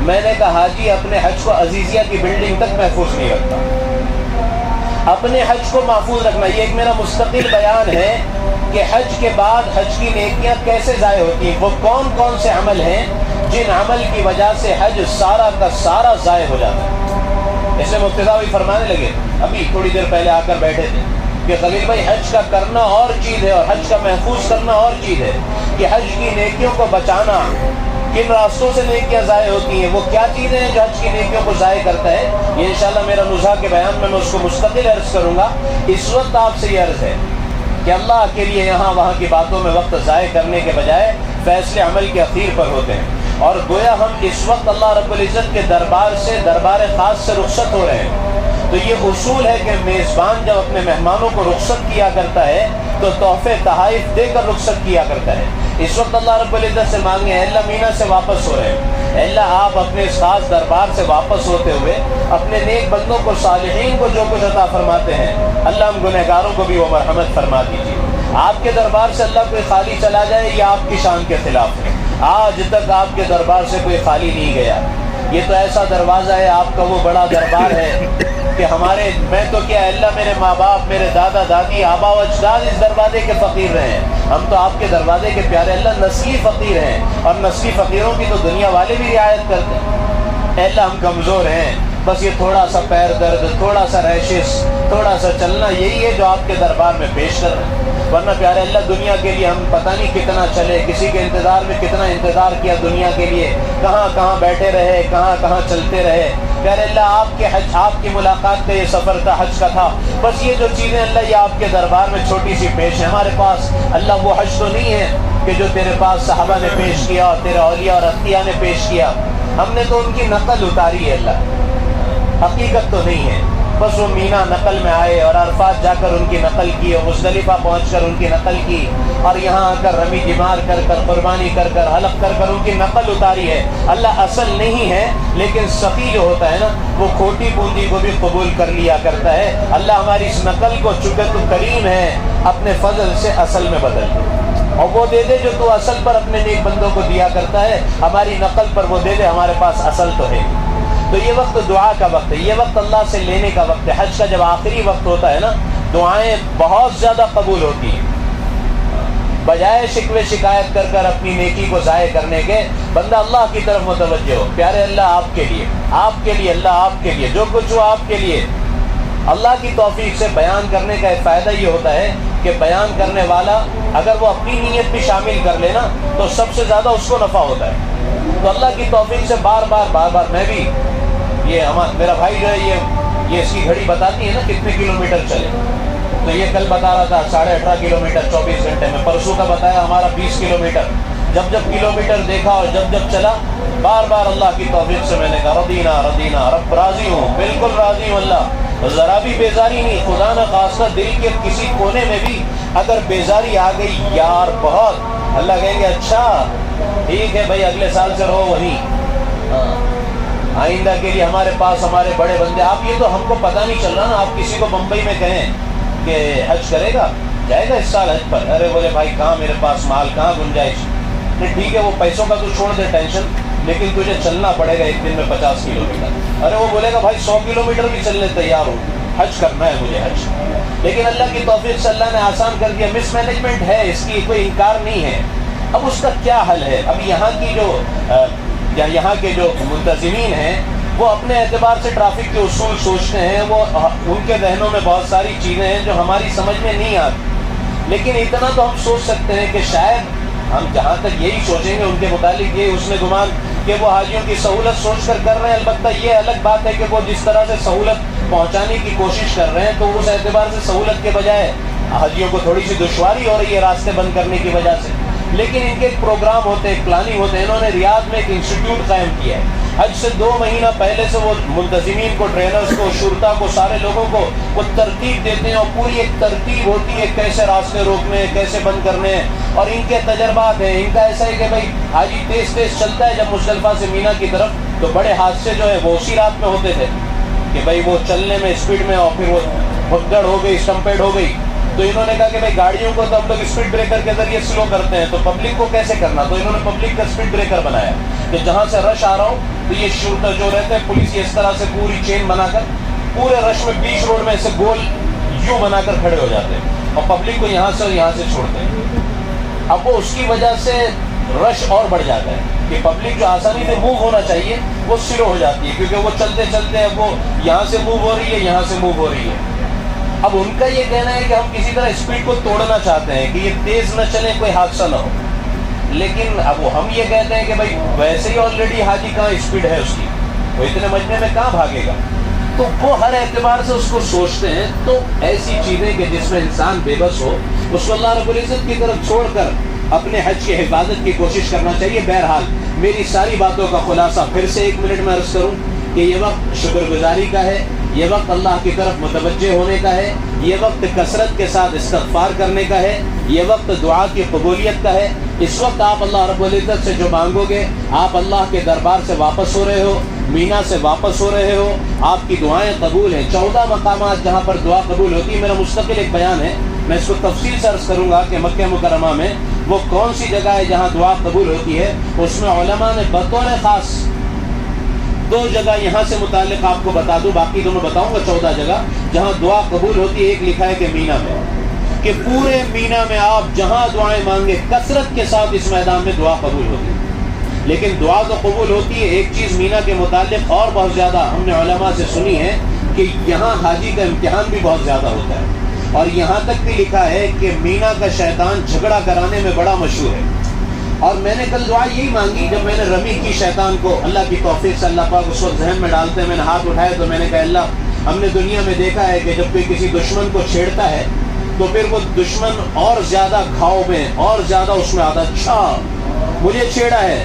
میں نے کہا حاجی اپنے حج کو عزیزیہ کی بلڈنگ تک محفوظ نہیں رکھتا۔ اپنے حج کو محفوظ رکھنا یہ ایک میرا مستقل بیان ہے کہ حج کے بعد حج کی نیکیاں کیسے ضائع ہوتی ہیں، وہ کون کون سے عمل ہیں جن عمل کی وجہ سے حج سارا کا سارا ضائع ہو جاتا ہے۔ اس میں مبتدا بھی فرمانے لگے، ابھی تھوڑی دیر پہلے آ کر بیٹھے تھے کہ خلیل بھائی حج کا کرنا اور چیز ہے اور حج کا محفوظ کرنا اور چیز ہے، کہ حج کی نیکیوں کو بچانا، کن راستوں سے نیکیاں ضائع ہوتی ہیں، وہ کیا چیزیں ہیں جو حج کی نیکیوں کو ضائع کرتا ہے، یہ انشاءاللہ میرا نزہہ کے بیان میں اس کو مستقل عرض کروں گا۔ اس وقت آپ سے یہ عرض ہے کہ اللہ کے لیے یہاں وہاں کی باتوں میں وقت ضائع کرنے کے بجائے فیصلے عمل کے اخیر پر ہوتے ہیں، اور گویا ہم اس وقت اللہ رب العزت کے دربار سے، دربار خاص سے رخصت ہو رہے ہیں۔ تو یہ اصول ہے کہ میزبان جب اپنے مہمانوں کو رخصت کیا کرتا ہے تو تحفے تحائف دے کر رخصت کیا کرتا ہے۔ اس وقت اللہ رب العزت سے مانگے، اے اللہ مینا سے واپس ہو رہے ہیں، اے اللہ آپ اپنے اس خاص دربار سے واپس ہوتے ہوئے اپنے نیک بندوں کو، صالحین کو جو کچھ عطا فرماتے ہیں، اللہ ہم گنہگاروں کو بھی وہ مرحمت فرما دیجیے۔ آپ کے دربار سے اللہ کوئی خالی چلا جائے یہ آپ کی شان کے خلاف ہے، آج تک آپ کے دربار سے کوئی خالی نہیں گیا۔ یہ تو ایسا دروازہ ہے، آپ کا وہ بڑا دربار ہے کہ ہمارے، میں تو کیا اللہ، میرے ماں باپ، میرے دادا دادی، آبا و اجداد اس دروازے کے فقیر رہے ہیں، ہم تو آپ کے دروازے کے پیارے اللہ نسلی فقیر ہیں، اور نسلی فقیروں کی تو دنیا والے بھی رعایت کرتے ہیں۔ اے اللہ ہم کمزور ہیں، بس یہ تھوڑا سا پیر درد، تھوڑا سا ریشز، تھوڑا سا چلنا، یہی ہے جو آپ کے دربار میں پیش کر رہے ہیں، ورنہ پیارے اللہ دنیا کے لیے ہم پتہ نہیں کتنا چلے، کسی کے انتظار میں کتنا انتظار کیا دنیا کے لیے، کہاں کہاں بیٹھے رہے، کہاں کہاں چلتے رہے۔ پیارے اللہ آپ کے حج، آپ کی ملاقات کا یہ سفر تھا، حج کا تھا، بس یہ جو چیزیں اللہ یہ آپ کے دربار میں چھوٹی سی پیش ہے ہمارے پاس۔ اللہ وہ حج تو نہیں ہے کہ جو تیرے پاس صحابہ نے پیش کیا اور تیرے اولیاء اور اتقیاء نے پیش کیا، ہم نے تو ان کی نقل اتاری ہے اللہ، حقیقت تو نہیں ہے۔ بس وہ مینا نقل میں آئے اور عرفات جا کر ان کی نقل کی، اور مزدلفہ پہنچ کر ان کی نقل کی، اور یہاں آ کر رمی جمار کر کر، قربانی کر کر، حلق کر کر ان کی نقل اتاری ہے۔ اللہ اصل نہیں ہے، لیکن سخی جو ہوتا ہے نا وہ کھوٹی بوندی کو بھی قبول کر لیا کرتا ہے۔ اللہ ہماری اس نقل کو، چونکہ تو کریم ہے، اپنے فضل سے اصل میں بدل دے، اور وہ دے دے جو تو اصل پر اپنے نیک بندوں کو دیا کرتا ہے، ہماری نقل پر وہ دے دے، ہمارے پاس اصل تو ہے۔ تو یہ وقت دعا کا وقت ہے، یہ وقت اللہ سے لینے کا وقت ہے۔ حج کا جب آخری وقت ہوتا ہے نا، دعائیں بہت زیادہ قبول ہوتی ہیں، بجائے شکوے شکایت کر کر اپنی نیکی کو ضائع کرنے کے، بندہ اللہ کی طرف متوجہ ہو، پیارے اللہ آپ کے لیے، آپ کے لیے، اللہ آپ کے لیے، جو کچھ ہو آپ کے لیے۔ اللہ کی توفیق سے بیان کرنے کا ایک فائدہ یہ ہوتا ہے کہ بیان کرنے والا اگر وہ اپنی نیت بھی شامل کر لے نا تو سب سے زیادہ اس کو نفع ہوتا ہے۔ تو اللہ کی توفیق سے بار بار میں بھی، یہ میرا بھائی جو ہے یہ اس کی گھڑی بتاتی ہے نا کتنے کلومیٹر چلے، تو یہ کل بتا رہا تھا 18.5 کلومیٹر 24 گھنٹے میں، پرسوں کا بتایا ہمارا 20 کلومیٹر۔ جب کلومیٹر دیکھا اور جب چلا، بار اللہ کی توفیق سے میں نے کہا رضینا رب، راضی ہوں، بالکل راضی ہوں اللہ، ذرا بھی بیزاری نہیں۔ خدا نہ خاصہ دل کے کسی کونے میں بھی اگر بیزاری آ گئی، یار بہت، اللہ کہیں گے اچھا ٹھیک ہے بھائی، اگلے سال سے رہو وہیں، آئندہ کے لیے ہمارے پاس ہمارے بڑے بندے۔ آپ یہ تو ہم کو پتہ نہیں چل رہا نا، آپ کسی کو بمبئی میں کہیں کہ حج کرے گا، جائے گا اس سال حج پر، ارے بولے بھائی کہاں میرے پاس مال، کہاں گنجائش، نہیں ٹھیک ہے وہ پیسوں کا تو چھوڑ دے ٹینشن، لیکن تجھے چلنا پڑے گا ایک دن میں 50 کلومیٹر۔ ارے وہ بولے گا بھائی 100 کلومیٹر بھی چلنے تیار ہوں، حج کرنا ہے مجھے حج۔ لیکن اللہ کی توفیق سے اللہ نے آسان کر دیا، مس مینجمنٹ ہے، اس کی کوئی انکار نہیں ہے۔ اب اس کا کیا حل ہے؟ اب یہاں کے جو منتظمین ہیں وہ اپنے اعتبار سے ٹریفک کے اصول سوچتے ہیں، وہ ان کے ذہنوں میں بہت ساری چیزیں ہیں جو ہماری سمجھ میں نہیں آتی، لیکن اتنا تو ہم سوچ سکتے ہیں کہ شاید ہم جہاں تک یہی سوچیں گے ان کے متعلق یہ حسن گمان کہ وہ حاجیوں کی سہولت سوچ کر رہے ہیں۔ البتہ یہ الگ بات ہے کہ وہ جس طرح سے سہولت پہنچانے کی کوشش کر رہے ہیں تو اس اعتبار سے سہولت کے بجائے حاجیوں کو تھوڑی سی دشواری ہو رہی ہے راستے بند کرنے کی وجہ سے۔ لیکن ان کے ایک پروگرام ہوتے ہیں، ایک پلاننگ ہوتے ہیں، انہوں نے ریاض میں ایک انسٹیٹیوٹ قائم کیا ہے۔ حج سے 2 مہینہ پہلے سے وہ منتظمین کو، ٹرینرز کو، شرطا کو، سارے لوگوں کو وہ ترتیب دیتے ہیں، اور پوری ایک ترتیب ہوتی ہے کیسے راستے روکنے ہیں، کیسے بند کرنے ہیں، اور ان کے تجربات ہیں۔ ان کا ایسا ہے کہ بھائی حاجی تیز چلتا ہے جب مزدلفہ سے مینا کی طرف، تو بڑے حادثے جو ہے وہ اسی رات میں ہوتے تھے کہ بھائی وہ چلنے میں اسپیڈ میں، اور پھر وہ بھگدڑ ہو گئی، اسٹمپیڈ ہو گئی۔ تو انہوں نے کہا کہ بھائی گاڑیوں کو تو ہم لوگ اسپیڈ بریکر کے ذریعے سلو کرتے ہیں، تو پبلک کو کیسے کرنا؟ تو انہوں نے پبلک کا اسپیڈ بریکر بنایا کہ جہاں سے رش آ رہا ہو تو یہ شرطا جو رہتے ہیں پولیس اس طرح سے پوری چین بنا کر پورے رش میں بیچ روڈ میں ایسے گول یوں بنا کر کھڑے ہو جاتے ہیں اور پبلک کو یہاں سے اور یہاں سے چھوڑتے ہیں. اب وہ اس کی وجہ سے رش اور بڑھ جاتا ہے کہ پبلک جو آسانی سے موو ہونا چاہیے وہ سلو ہو جاتی ہے، کیونکہ وہ چلتے چلتے اب وہ یہاں سے موو ہو رہی ہے، یہاں سے موو ہو رہی ہے. اب ان کا یہ کہنا ہے کہ ہم کسی طرح اسپیڈ کو توڑنا چاہتے ہیں کہ یہ تیز نہ چلے، کوئی حادثہ نہ ہو. لیکن اب ہم یہ کہتے ہیں کہ بھائی ویسے ہی آلریڈی حاجی کہاں اسپیڈ ہے اس کی، وہ اتنے مجمع میں کہاں بھاگے گا. تو وہ ہر اعتبار سے اس کو سوچتے ہیں. تو ایسی چیزیں کہ جس میں انسان بے بس ہو، اس کو اللہ رب العزت کی طرف چھوڑ کر اپنے حج کی حفاظت کی کوشش کرنا چاہیے. بہرحال میری ساری باتوں کا خلاصہ پھر سے 1 منٹ میں عرض کروں کہ یہ وقت شکر گزاری کا ہے، یہ وقت اللہ کی طرف متوجہ ہونے کا ہے، یہ وقت کثرت کے ساتھ استغفار کرنے کا ہے، یہ وقت دعا کی قبولیت کا ہے. اس وقت آپ اللہ رب العزت سے جو مانگو گے، آپ اللہ کے دربار سے واپس ہو رہے ہو، مینا سے واپس ہو رہے ہو، آپ کی دعائیں قبول ہیں. 14 مقامات جہاں پر دعا قبول ہوتی ہے. میرا مستقل ایک بیان ہے، میں اس کو تفصیل سے عرض کروں گا کہ مکہ مکرمہ میں وہ کون سی جگہ ہے جہاں دعا قبول ہوتی ہے. اس میں علماء نے بطور خاص 2 جگہ یہاں سے متعلق آپ کو بتا دوں، باقی تو میں بتاؤں گا 14 جگہ جہاں دعا قبول ہوتی ہے. ایک لکھا ہے کہ مینا میں، کہ پورے مینا میں آپ جہاں دعائیں مانگے کثرت کے ساتھ اس میدان میں دعا قبول ہوتی ہے. لیکن دعا تو قبول ہوتی ہے، ایک چیز مینا کے متعلق اور بہت زیادہ ہم نے علماء سے سنی ہے کہ یہاں حاجی کا امتحان بھی بہت زیادہ ہوتا ہے. اور یہاں تک بھی لکھا ہے کہ مینا کا شیطان جھگڑا کرانے میں بڑا مشہور ہے. اور میں نے کل دعا یہی مانگی جب میں نے رمی کی شیطان کو، اللہ کی توفیق سے اللہ پاک اس وقت ذہن میں ڈالتے ہیں، میں نے ہاتھ اٹھایا تو میں نے کہا اللہ، ہم نے دنیا میں دیکھا ہے کہ جب کوئی کسی دشمن کو چھیڑتا ہے تو پھر وہ دشمن اور زیادہ گھاؤ میں اور زیادہ اس میں آتا، اچھا مجھے چھیڑا ہے،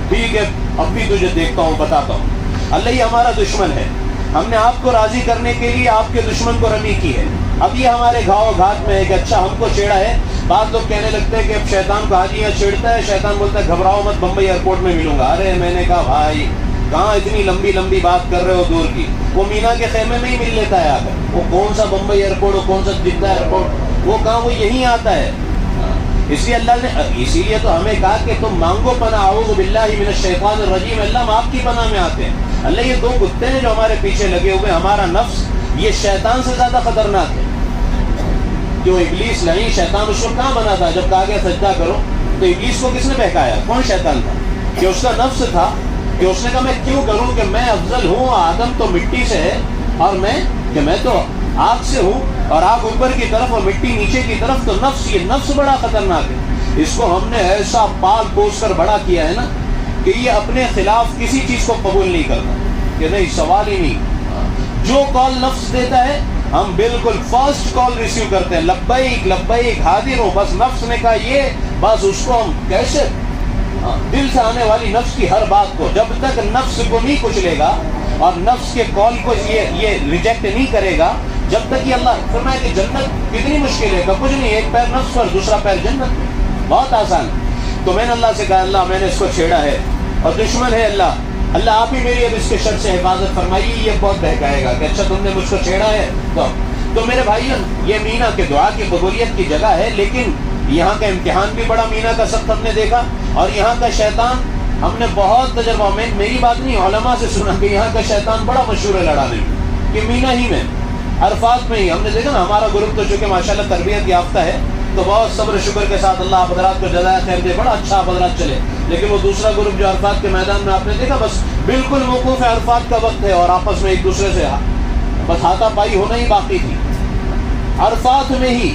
ٹھیک ہے اب بھی تجھے دیکھتا ہوں، بتاتا ہوں. اللہ یہ ہمارا دشمن ہے، ہم نے آپ کو راضی کرنے کے لیے آپ کے دشمن کو رمی کی ہے. اب یہ ہمارے گھاؤ گھات میں ہے کہ اچھا ہم کو چھیڑا ہے. بعض لوگ کہنے لگتے ہیں کہ اب شیطان کو حاجی یہاں چھیڑتا ہے، شیطان بولتا ہے گھبراؤ مت، بمبئی ایئرپورٹ میں ملوں گا. ارے میں نے کہا بھائی کہاں اتنی لمبی لمبی بات کر رہے ہو دور کی، وہ مینا کے خیمے میں ہی مل لیتا ہے آ کر. وہ کون سا بمبئی ایئرپورٹ، وہ کون سا جدہ ایئرپورٹ، وہ کہاں، وہ یہیں آتا ہے. اس لیے اللہ نے اسی لیے تو ہمیں کہا کہ تم مانگو پناہ، اعوذ باللہ من الشیطان الرجیم. اللہ ہم آپ کی پناہ میں آتے ہیں. اللہ یہ 2 کتے ہیں جو ہمارے پیچھے لگے ہوئے، ہمارا نفس یہ شیطان سے زیادہ خطرناک ہے. جو ابلیس لعین شیطان اس کو کہاں بنا تھا جب کہا گیا سجدہ کرو، تو ابلیس کو کس نے بہکایا؟ کون شیطان تھا؟ کہ اس کا نفس تھا، کہ اس نے کہا میں کیوں کروں کہ میں افضل ہوں، آدم تو مٹی سے ہے اور میں تو آگ سے ہوں، اور آگ اوپر کی طرف اور مٹی نیچے کی طرف. تو یہ نفس بڑا خطرناک ہے. اس کو ہم نے ایسا پال پوس کر بڑا کیا ہے نا کہ یہ اپنے خلاف کسی چیز کو قبول نہیں کرتا، کہ نہیں سوال ہی نہیں. جو کال نفس دیتا ہے ہم بالکل فرسٹ کال ریسیو کرتے ہیں، لبیک لبیک حاضر ہوں. بس نفس نے کہا یہ، بس اس کو ہم کیسے دل سے آنے والی نفس کی ہر بات کو، جب تک نفس کو نہیں کچلے گا اور نفس کے کال کو یہ ریجیکٹ نہیں کرے گا، جب تک یہ اللہ فرمایا کہ جنت کتنی مشکل ہے، کہ کچھ نہیں، ایک پیر نفس پر دوسرا پیر جنت، بہت آسان. تو میں نے اللہ سے کہا اللہ میں نے اس کو چھیڑا ہے اور دشمن ہے، اللہ آپ ہی میری اب اس کے شر سے حفاظت فرمائیے. یہ بہت بہکائے گا کہ اچھا تم نے مجھ کو چھیڑا ہے. تو میرے بھائیوں یہ مینا کے دعا کی قبولیت کی جگہ ہے، لیکن یہاں کا امتحان بھی بڑا مینا کا سخت ہم نے دیکھا. اور یہاں کا شیطان ہم نے بہت تجربہ، میں میری بات نہیں علماء سے سنا کہ یہاں کا شیطان بڑا مشہور ہے لڑانے میں، کہ مینا ہی میں عرفات میں ہی ہم نے دیکھا نا. ہمارا گروپ تو چونکہ ماشاءاللہ تربیت یافتہ ہے تو بہت صبر شکر کے ساتھ اللہ آپ حضرات کو جزائے خیر دے، بڑا اچھا آپ حضرات چلے. لیکن وہ دوسرا گروپ جو عرفات کے میدان میں آپ نے دیکھا، بس بالکل موقوف عرفات کا وقت ہے اور آپس میں ایک دوسرے سے بس ہاتھا پائی ہونا ہی باقی تھی. عرفات میں ہی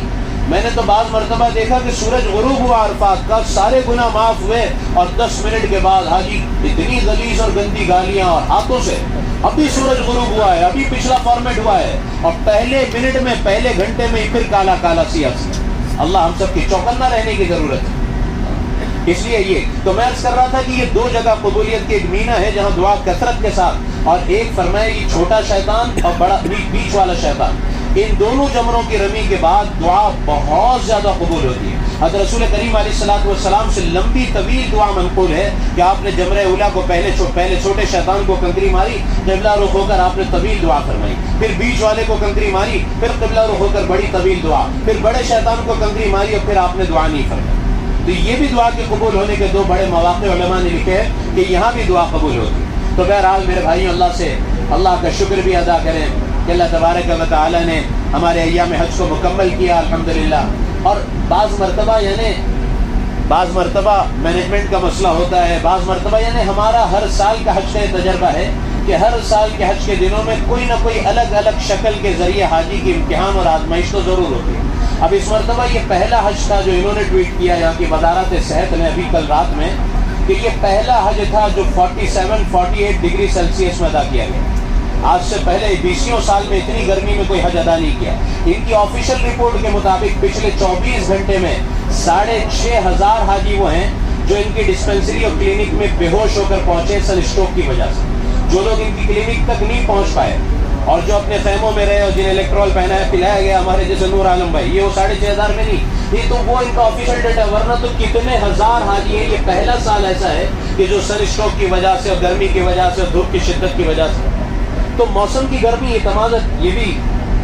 میں نے تو بعض مرتبہ دیکھا کہ سورج غروب ہوا عرفات کا، سارے گناہ معاف ہوئے اور 10 منٹ کے بعد حاجی اتنی غلیظ اور گندی گالیاں اور ہاتھوں سے، ابھی سورج غروب ہوا ہے، ابھی پچھلا فارمیٹ ہوا ہے اور پہلے منٹ میں پہلے گھنٹے میں ہی پھر کالا کالا سیاہ سیاہ. اللہ ہم سب کی چوکنا رہنے کی ضرورت ہے. اس لیے یہ تو میں عرض کر رہا تھا کہ یہ 2 جگہ قبولیت کی، ایک مینا ہے جہاں دعا کثرت کے ساتھ، اور ایک فرمایا یہ چھوٹا شیطان اور بڑا بیچ والا شیطان. ان دونوں جمروں کی رمی کے بعد دعا بہت زیادہ قبول ہوتی ہے. حضرت رسول کریم علیہ الصلوۃ والسلام سے لمبی طویل دعا منقول ہے کہ آپ نے جمرہ اولا کو پہلے چھوٹے شیطان کو کنکری ماری، قبلہ رخ ہو کر آپ نے طویل دعا فرمائی، پھر بیچ والے کو کنکری ماری، پھر قبلہ رخ ہو کر بڑی طویل دعا، پھر بڑے شیطان کو کنکری ماری اور پھر آپ نے دعا نہیں فرمائی. تو یہ بھی دعا کے قبول ہونے کے 2 بڑے مواقع علماء نے لکھے ہیں کہ یہاں بھی دعا قبول ہوتی. تو بہرحال میرے بھائیوں اللہ سے اللہ کا شکر بھی ادا کریں کہ اللہ تبارک و تعالی نے ہمارے ایام حج کو مکمل کیا الحمدللہ. اور بعض مرتبہ مینجمنٹ کا مسئلہ ہوتا ہے، بعض مرتبہ یعنی ہمارا ہر سال کا حج کا یہ تجربہ ہے کہ ہر سال کے حج کے دنوں میں کوئی نہ کوئی الگ الگ شکل کے ذریعے حاجی کی امتحان اور آزمائش تو ضرور ہوتی ہے. اب اس مرتبہ یہ پہلا حج تھا جو انہوں نے ٹویٹ کیا یہاں کی وزارت صحت نے ابھی کل رات میں، کہ یہ پہلا حج تھا جو 47-48 ڈگری سیلسیس میں ادا کیا گیا. آج سے پہلے 20 سال میں اتنی گرمی میں کوئی حج ادا نہیں کیا. ان کی آفیشیل رپورٹ کے مطابق پچھلے 24 گھنٹے میں 6,500 حاجی وہ ہیں جو ان کی ڈسپینسری اور کلینک میں بے ہوش ہو کر پہنچے سن اسٹروک کی وجہ سے. جو لوگ ان کی کلینک تک نہیں پہنچ پائے اور جو اپنے خیموں میں رہے اور جنہیں الیکٹرول پہنایا پلایا گیا، ہمارے جیسے نور عالم بھائی، یہ وہ 6,500 میں نہیں، یہ تو وہ ان کا آفیشیل ڈیٹا. ورنہ تو کتنے ہزار حاجی ہیں. یہ پہلا سال ایسا ہے کہ جو سن اسٹروک کی وجہ سے اور گرمی کی وجہ سے اور دھوپ کی شدت کی وجہ سے. تو موسم کی گرمی، یہ تمازت،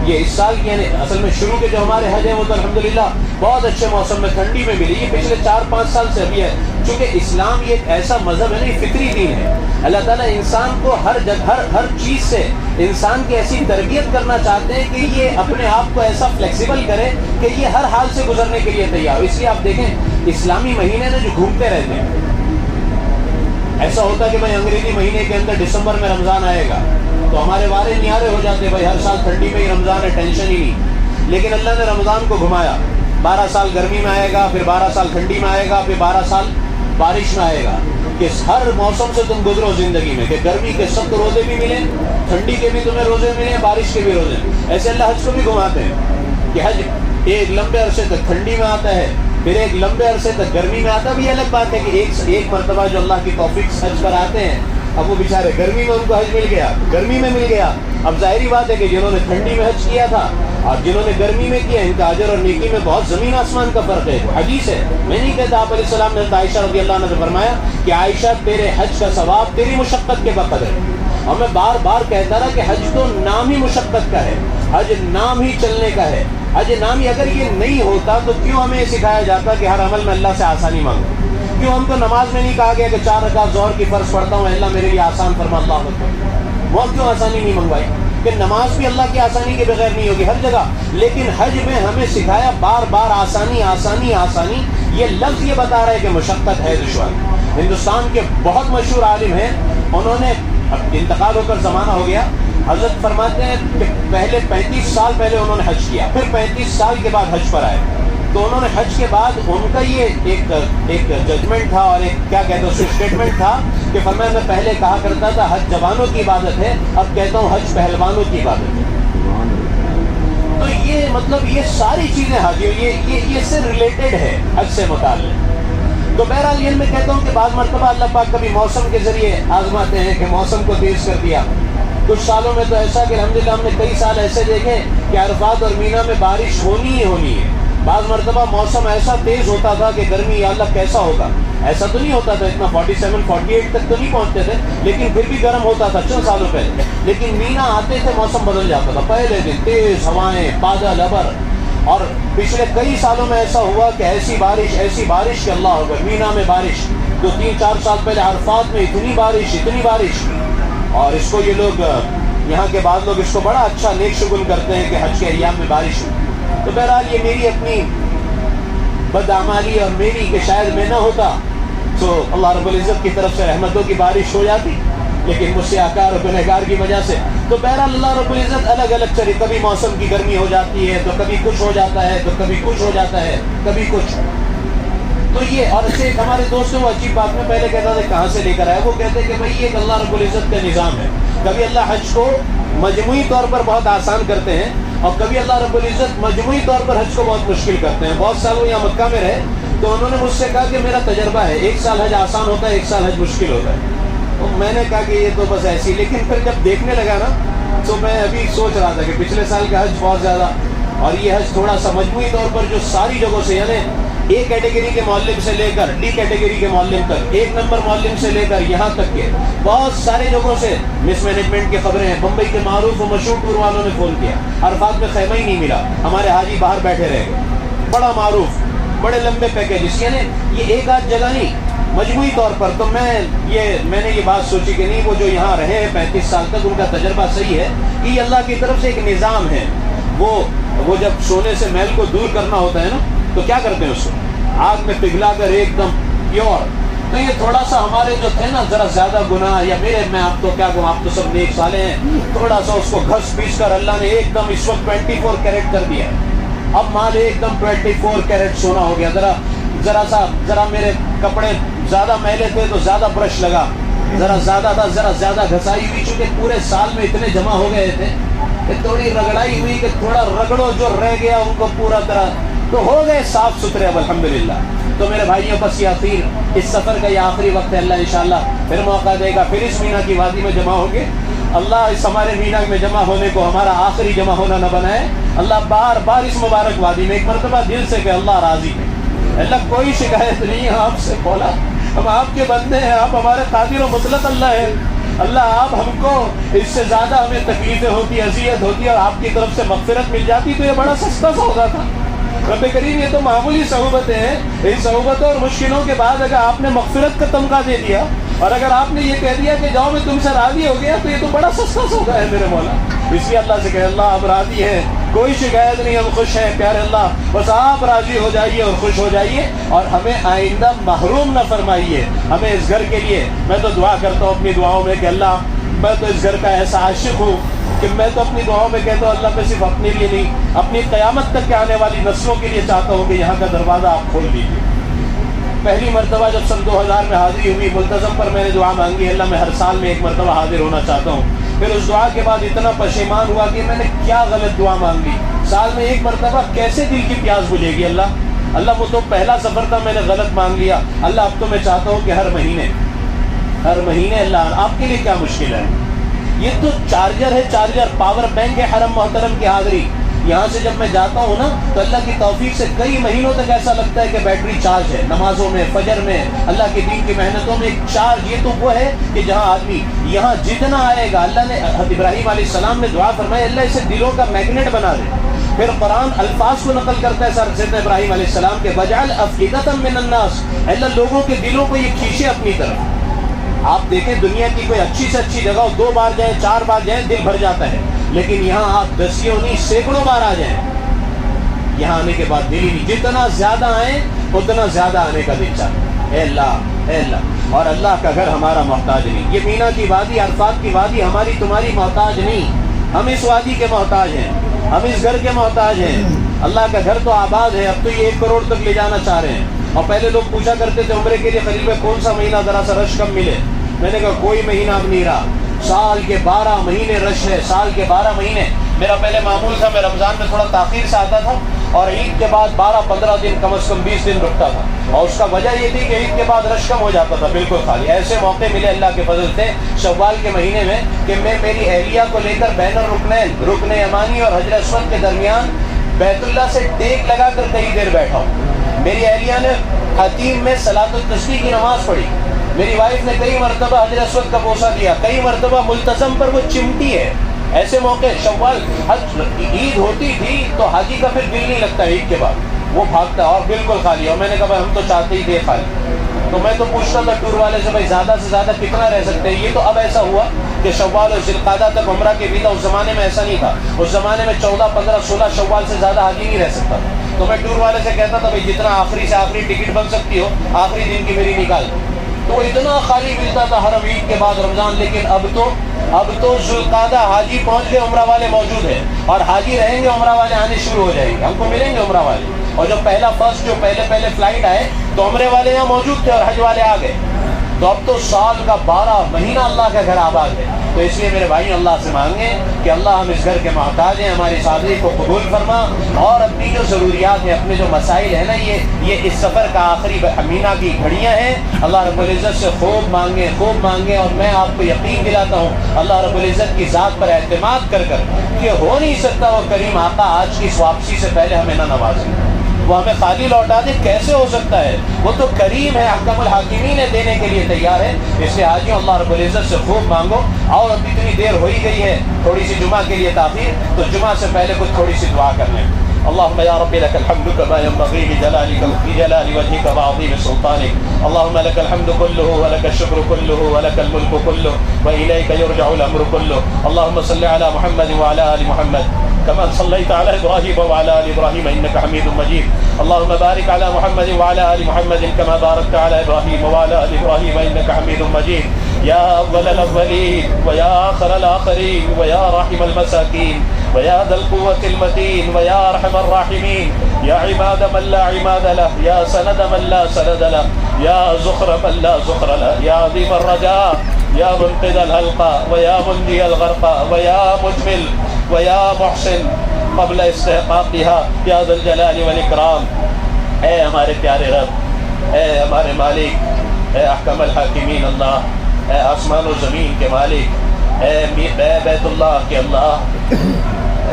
یہ اس سال کی یعنی اصل میں شروع کے جو ہمارے حج ہیں وہ تو الحمدللہ بہت اچھے موسم میں ٹھنڈی میں ملی. یہ پچھلے 4-5 سال سے ابھی ہے، چونکہ اسلام یہ ایک ایسا مذہب ہے نا، یہ فطری دین ہے. اللہ تعالیٰ انسان کو ہر چیز سے انسان کی ایسی تربیت کرنا چاہتے ہیں کہ یہ اپنے آپ کو ایسا فلیکسیبل کرے کہ یہ ہر حال سے گزرنے کے لیے تیار ہو. اس لیے آپ دیکھیں اسلامی مہینے نا جو گھومتے رہتے ہیں، ایسا ہوتا ہے کہ بھائی انگریزی مہینے کے اندر دسمبر میں رمضان آئے گا تو ہمارے وارے نیارے ہو جاتے، بھائی ہر سال ٹھنڈی میں ہی رمضان ہے، ٹینشن ہی نہیں. لیکن اللہ نے رمضان کو گھمایا، 12 سال گرمی میں آئے گا، پھر 12 سال ٹھنڈی میں آئے گا، پھر 12 سال بارش میں آئے گا، کہ ہر موسم سے تم گزرو زندگی میں، کہ گرمی کے سخت روزے بھی ملیں، ٹھنڈی کے بھی تمہیں روزے ملیں، بارش کے بھی روزے. ایسے اللہ حج کو بھی گھماتے ہیں کہ حج ایک لمبے عرصے تک ٹھنڈی میں آتا ہے، پھر ایک لمبے عرصے تک گرمی میں آتا. بھی الگ بات ہے کہ ایک مرتبہ جو اللہ کی توفیق سے حج پر آتے ہیں، اب وہ بیچارے گرمی میں ان کو حج مل گیا، گرمی میں مل گیا. اب ظاہری بات ہے کہ جنہوں نے ٹھنڈی میں حج کیا تھا اور جنہوں نے گرمی میں کیا، ان کا اجر اور نیکی میں بہت زمین آسمان کا فرق ہے. حدیث ہے، میں نہیں کہتا، آپ علیہ السلام نے عائشہ رضی اللہ عنہ سے فرمایا کہ عائشہ تیرے حج کا ثواب تیری مشقت کے بقدر ہے. اور میں بار بار کہتا رہا کہ حج تو نام ہی مشقت کا ہے، حج نام ہی چلنے کا ہے. حج نام ہی اگر یہ نہیں ہوتا تو کیوں ہمیں سکھایا جاتا کہ ہر عمل میں اللہ سے آسانی مانگو؟ کیوں ہم کو نماز میں نہیں کہا گیا کہ 4 رکعت ظہر کی فرض پڑھتا ہوں، اللہ میرے لیے آسان فرما، اللہ اکبر؟ وہ کیوں آسانی نہیں منگوائی؟ کہ نماز بھی اللہ کی آسانی کے بغیر نہیں ہوگی ہر جگہ. لیکن حج میں ہمیں سکھایا بار بار آسانی آسانی آسانی. یہ لفظ یہ بتا رہا ہے کہ مشقت ہے، دشوار. ہندوستان کے بہت مشہور عالم ہیں، انہوں نے انتقال ہو کر زمانہ ہو گیا، حضرت فرماتے ہیں کہ پہلے 35 سال پہلے انہوں نے حج کیا، پھر 35 سال کے بعد حج پر آئے. تو انہوں نے حج کے بعد ان کا یہ ایک ججمنٹ تھا اور ایک کیا کہتے ہیں اسٹیٹمنٹ تھا کہ فرمایا میں پہلے کہا کرتا تھا حج جوانوں کی عبادت ہے، اب کہتا ہوں حج پہلوانوں کی عبادت ہے. تو یہ مطلب یہ ساری چیزیں حاجی یہ سے ریلیٹڈ ہے حج سے متعلق. تو بہرحال یہ میں کہتا ہوں کہ بعض مرتبہ اللہ پاک کبھی موسم کے ذریعے آزماتے ہیں کہ موسم کو تیز کر دیا. کچھ سالوں میں تو ایسا کہ الحمدللہ ہم نے کئی سال ایسے دیکھے کہ عرفات اور مینا میں بارش ہونی ہی ہونی ہے. بعض مرتبہ موسم ایسا تیز ہوتا تھا کہ گرمی یا اللہ کیسا ہوگا، ایسا تو نہیں ہوتا تھا اتنا 47-48 تک تو نہیں پہنچتے تھے، لیکن پھر بھی گرم ہوتا تھا چند سالوں پہلے. لیکن مینا آتے تھے موسم بدل جاتا تھا، پہلے دن تیز ہوائیں، بادل ابر. اور پچھلے کئی سالوں میں ایسا ہوا کہ ایسی بارش کہ اللہ اکبر. مینا میں بارش تو 3-4 سال پہلے عرفات میں اتنی بارش. اور اس کو یہ لوگ یہاں کے بعض لوگ اس کو بڑا اچھا نیک شگل کرتے ہیں کہ حج کے ایام میں بارش ہو. تو بہرحال یہ میری اپنی بدعمالی اور میری کہ شاید میں نہ ہوتا تو اللہ رب العزت کی طرف سے رحمتوں کی بارش ہو جاتی، لیکن مجھ سے آکار و گنہگار کی وجہ سے. تو بہرحال اللہ رب العزت الگ الگ چلی، کبھی موسم کی گرمی ہو جاتی ہے تو کبھی کچھ ہو جاتا ہے، تو کبھی کچھ ہو جاتا ہے، کبھی کچھ. تو یہ اور ایسے ایک ہمارے دوست وہ عجیب بات میں پہلے کہتا تھا کہاں سے لے کر آئے، وہ کہتے ہیں کہ بھائی یہ اللہ رب العزت کا نظام ہے. کبھی اللہ حج کو مجموعی طور پر بہت آسان کرتے ہیں اور کبھی اللہ رب العزت مجموعی طور پر حج کو بہت مشکل کرتے ہیں. بہت سال وہ یہاں مکہ میں رہے تو انہوں نے مجھ سے کہا کہ میرا تجربہ ہے، 1 سال حج آسان ہوتا ہے، 1 سال حج مشکل ہوتا ہے. تو میں نے کہا کہ یہ تو بس ایسی. لیکن پھر جب دیکھنے لگا نا تو میں ابھی سوچ رہا تھا کہ پچھلے سال کا حج بہت زیادہ اور یہ حج تھوڑا سا مجموعی طور پر جو ساری جگہوں سے یعنی اے کیٹیگری کے معلم سے لے کر ڈی کیٹیگری کے معلم تک، 1 نمبر معلم سے لے کر یہاں تک کے بہت سارے جگہوں سے مس مینجمنٹ کی خبریں ہیں. بمبئی کے معروف و مشہور ٹور والوں نے فون کیا، عرفات میں خیمہ ہی نہیں ملا، ہمارے حاجی باہر بیٹھے رہے گئے، بڑا معروف، بڑے لمبے پیکیجز. یعنی یہ ایک آدھ جگہ نہیں، مجموعی طور پر تو میں نے یہ بات سوچی کہ نہیں، وہ جو یہاں رہے ہیں 35 سال تک، ان کا تجربہ صحیح ہے کہ یہ اللہ کی طرف سے ایک نظام ہے. وہ جب سونے سے میل کو دور کرنا ہوتا ہے نا تو کیا کرتے ہیں، اس کو آگ میں پگھلا کر ایک دم پیور. تو یہ تھوڑا سا ہمارے جو تھے نا ذرا زیادہ گناہ، یا میں آپ کو کیا کہوں، آپ تو سب نیک صالح ہیں، تھوڑا سا اس کو گھس پیس کر اللہ نے ایک دم اس وقت 24 کیرٹ کر دیا ہے. اب مال ایک دم 24 کیرٹ سونا ہو گیا. ذرا میرے کپڑے زیادہ میلے تھے تو زیادہ برش لگا، ذرا زیادہ گھسائی ہوئی، چونکہ پورے سال میں اتنے جمع ہو گئے تھے کہ تھوڑی رگڑائی ہوئی کہ تھوڑا رگڑو، جو رہ گیا ان کو پورا طرح تو ہو گئے صاف ستھرے اب الحمدللہ. تو میرے بھائیوں، بس یہ اس سفر کا یہ آخری وقت ہے. اللہ انشاءاللہ پھر موقع دے گا، پھر اس مینا کی وادی میں جمع ہوں گے. اللہ اس ہمارے مینا میں جمع ہونے کو ہمارا آخری جمع ہونا نہ بنائے. اللہ بار بار اس مبارک وادی میں ایک مرتبہ دل سے کہ اللہ راضی ہے، اللہ کوئی شکایت نہیں ہے آپ سے. مولا ہم آپ کے بندے ہیں، آپ ہمارے قادر و مطلق اللہ ہیں. اللہ آپ ہم کو اس سے زیادہ ہمیں تکلیفیں ہوتی، اذیت ہوتی، اور آپ کی طرف سے مغفرت مل جاتی تو یہ بڑا سستا سودا تھا. رب کریم یہ تو معمولی صعوبتیں ہیں، ان صعوبتوں اور مشکلوں کے بعد اگر آپ نے مغفرت کا تمغہ دے دیا اور اگر آپ نے یہ کہہ دیا کہ جاؤ میں تم سے راضی ہو گیا، تو یہ تو بڑا سستا سودا ہے میرے مولا. اس لیے اللہ سے کہ اللہ آپ راضی ہیں، کوئی شکایت نہیں، ہم خوش ہیں پیارے اللہ، بس آپ راضی ہو جائیے اور خوش ہو جائیے اور ہمیں آئندہ محروم نہ فرمائیے. ہمیں اس گھر کے لیے میں تو دعا کرتا ہوں اپنی دعاؤں میں کہ اللہ میں تو اس گھر کا ایسا عاشق ہوں کہ میں تو اپنی دعاؤں میں کہتا ہوں اللہ میں صرف اپنے لیے نہیں، اپنی قیامت تک کے آنے والی نسلوں کے لیے چاہتا ہوں کہ یہاں کا دروازہ آپ کھول دیجیے. پہلی مرتبہ جب سن 2000 میں حاضری ہوئی ملتزم پر، میں نے دعا مانگی اللہ میں ہر سال میں ایک مرتبہ حاضر ہونا چاہتا ہوں. پھر اس دعا کے بعد اتنا پشیمان ہوا کہ میں نے کیا غلط دعا مانگ لی. سال میں ایک مرتبہ کیسے دل کی پیاس بجھے گی؟ اللہ وہ تو پہلا سفر تھا، میں نے غلط مانگ لیا. اللہ اب تو میں چاہتا ہوں کہ ہر مہینے اللہ آپ کے لیے کیا مشکل ہے. یہ تو چارجر ہے، چارجر پاور بینک ہے. حرم محترم کی حاضری، یہاں سے جب میں جاتا ہوں نا تو اللہ کی توفیق سے کئی مہینوں تک ایسا لگتا ہے کہ بیٹری چارج ہے. نمازوں میں، فجر میں، اللہ کے دین کی محنتوں میں ایک چارج. یہ تو وہ ہے کہ جہاں آدمی یہاں جتنا آئے گا، اللہ نے حضرت ابراہیم علیہ السلام نے دعا فرمائی اللہ اسے دلوں کا میگنیٹ بنا دے. پھر قرآن الفاظ کو نقل کرتا ہے سیدنا ابراہیم علیہ السلام کے وجعل افئدۃ من الناس، اللہ لوگوں کے دلوں کو یہ کھینچے اپنی طرف. آپ دیکھیں دنیا کی کوئی اچھی سے اچھی جگہ 2 بار جائیں 4 بار جائیں دل بھر جاتا ہے، لیکن یہاں آپ 10 نہیں سینکڑوں بار آ جائیں، یہاں آنے کے بعد دل ہی نہیں. جتنا زیادہ آئیں اتنا زیادہ آنے کا دل چاہتا ہے. اے اللہ اور اللہ کا گھر ہمارا محتاج نہیں. یہ مینا کی وادی، عرفات کی وادی ہماری تمہاری محتاج نہیں. ہم اس وادی کے محتاج ہیں، ہم اس گھر کے محتاج ہیں. اللہ کا گھر تو آباد ہے، اب تو یہ 1 کروڑ تک لے جانا چاہ رہے ہیں. اور پہلے لوگ پوچھا کرتے تھے عمرے کے لیے قریب میں کون سا مہینہ ذرا سا رش کم ملے. میں نے کہا کوئی مہینہ اب نہیں رہا، سال کے 12 مہینے رش ہے. سال کے 12 مہینے. میرا پہلے معمول تھا میں رمضان میں تھوڑا تاخیر سے آتا تھا اور عید کے بعد 12-15 دن کم از کم 20 دن رکتا تھا، اور اس کا وجہ یہ تھی کہ عید کے بعد رش کم ہو جاتا تھا بالکل خالی. ایسے موقع ملے اللہ کے فضل سے شوال کے مہینے میں کہ میں میری اہلیہ کو لے کر بین الرکنین، رکن یمانی اور حجر اسود کے درمیان بیت اللہ سے ٹیک لگا کر کئی دیر بیٹھا ہوں. میری اہلیہ نے حتیم میں صلاۃ التسبیح کی نماز پڑھی. میری وائف نے کئی مرتبہ حجر اسود کا بوسہ دیا، کئی مرتبہ ملتزم پر وہ چمٹی ہے. ایسے موقع شوال عید ہوتی تھی تو حاجی کا پھر دل نہیں لگتا عید کے بعد، وہ بھاگتا اور بالکل خالی. اور میں نے کہا بھائی ہم تو چاہتے ہی تھے خالی. تو میں تو پوچھتا تھا ٹور والے سے بھائی زیادہ سے زیادہ کتنا رہ سکتے ہیں. یہ تو اب ایسا ہوا کہ شوال اور ذوالقعدہ تک عمرہ کے ویزا، اس زمانے میں ایسا نہیں تھا. اس زمانے میں 14, 15, 16 شوال سے زیادہ حاجی نہیں رہ سکتا. تو میں ٹور والے سے کہتا تھا بھائی جتنا آخری سے آخری ٹکٹ بن سکتی ہو آخری دن کی میری نکال. تو اتنا خالی ملتا تھا حرم عید کے بعد رمضان. لیکن اب تو ذوالقعدہ حاجی پہنچ گئے، عمرہ والے موجود ہیں اور حاجی رہیں گے، عمرہ والے آنے شروع ہو جائیں گے، ہم کو ملیں گے عمرہ والے. اور جو پہلے فلائٹ آئے تو عمرے والے یہاں موجود تھے اور حج والے آ گئے. تو اب تو سال کا 12 مہینہ اللہ کا گھر آباد ہے. تو اس لیے میرے بھائی اللہ سے مانگیں کہ اللہ ہم اس گھر کے محتاج ہیں، ہماری حاضری کو قبول فرما اور اپنی جو ضروریات ہیں، اپنے جو مسائل ہیں نا، یہ اس سفر کا آخری مینا کی گھڑیاں ہیں. اللہ رب العزت سے خوب مانگیں. اور میں آپ کو یقین دلاتا ہوں اللہ رب العزت کی ذات پر اعتماد کر کہ ہو نہیں سکتا وہ کریم آقا آج کی اس واپسی سے پہلے ہمیں نہ نوازے، وہ ہمیں خالی لوٹا دے. کیسے ہو سکتا ہے؟ وہ تو کریم ہے، احکم الحاکمین ہے، دینے کے لیے تیار ہے. اس لیے حاجیوں اللہ رب العزت سے خوب مانگو. اور اب اتنی دیر ہو ہی گئی ہے، تھوڑی سی جمعہ کے لیے تاخیر، تو جمعہ سے پہلے کچھ تھوڑی سی دعا کر لیں. اللهم يا رب لك الحمد كما ينبغي لجلال وجهك وعظيم سلطانك. اللهم لك الحمد كله ولك الشكر كله ولك الملك كله وإليك يرجع الأمر كله. اللهم صل على محمد وعلى آل محمد كما صليت على إبراهيم وعلى آل إبراهيم إنك حميد مجيد. اللهم بارك على محمد وعلى آل محمد كما باركت على إبراهيم وعلى آل إبراهيم إنك حميد مجيد. يا أول الأولين ويا آخر الآخرين ويا راحم المساكين ويا ذا القوة المتين ويا أرحم الراحمين. يا عماد من لا عماد له، يا سند من لا سند له، يا زخر من لا زخر له، يا عظيم الرجاء، يا منقذ الحلقة ويا منجي الغرقى ويا مجمل ويا محسن قبل استحقاقها يا ذا الجلال والإکرام. اے ہمارے پیارے رب، اے ہمارے مالک، اے احکم الحاکمین اللہ، اے آسمان و زمین کے مالک، اے بیت اللہ کے اللہ،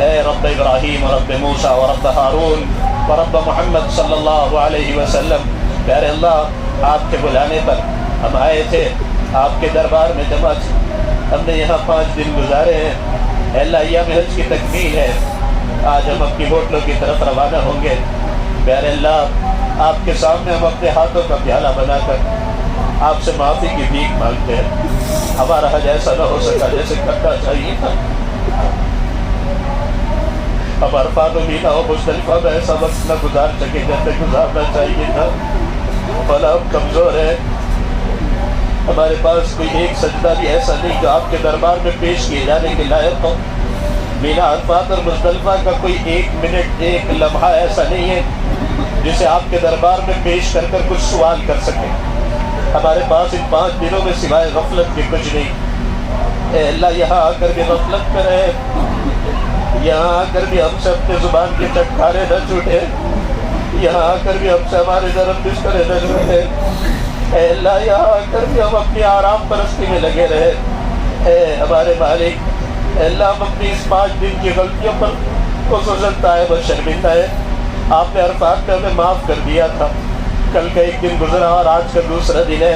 اے رب ابراہیم و رب موسیٰ و رب ہارون و رب محمد صلی اللہ علیہ وسلم. پیارے اللہ، آپ کے بلانے پر ہم آئے تھے، آپ کے دربار میں جمع تھے. ہم نے یہاں 5 دن گزارے ہیں. اے اللہ، ایام حج کی تکمیل ہے. آج ہم اپنی ہوٹلوں کی طرف روانہ ہوں گے. پیارے اللہ، آپ کے سامنے ہم اپنے ہاتھوں کا پیالہ بنا کر آپ سے معافی کی بھیک مانگتے ہیں. ہمارا حج ایسا نہ ہو سکا جیسے کرنا چاہیے تھا. اب عرفات و مینا و مزدلفہ میں ایسا وقت نہ گزار سکے جیسے گزارنا چاہیے تھا. بھلا ہم کمزور ہیں، ہمارے پاس کوئی ایک سجدہ بھی ایسا نہیں جو آپ کے دربار میں پیش کیے جانے کے لائق ہو. مینا، عرفات اور مزدلفہ کا کوئی 1 منٹ، 1 لمحہ ایسا نہیں ہے جسے آپ کے دربار میں پیش کر کر کچھ سوال کر سکیں. ہمارے پاس ان 5 دنوں میں سوائے غفلت کے کچھ نہیں. اے اللہ، یہاں آ کر بھی غفلت میں رہے، یہاں آ کر بھی ہم سے اپنے زبان کے چٹکارے نہ چھوٹے، یہاں آ کر بھی ہم سے ہمارے نرم بسترے نہ چھوٹے. اے اللہ، یہاں آ کر بھی ہم اپنی آرام پرستی میں لگے رہے. اے ہمارے مالک، اے اللہ، ہم اپنی اس 5 دن کی غلطیوں پر خصوصاً تائب اور شرمندہ ہے. آپ نے عرفات میں ہمیں معاف کر دیا تھا. کل کا 1 دن گزرا اور آج کا دوسرا دن ہے.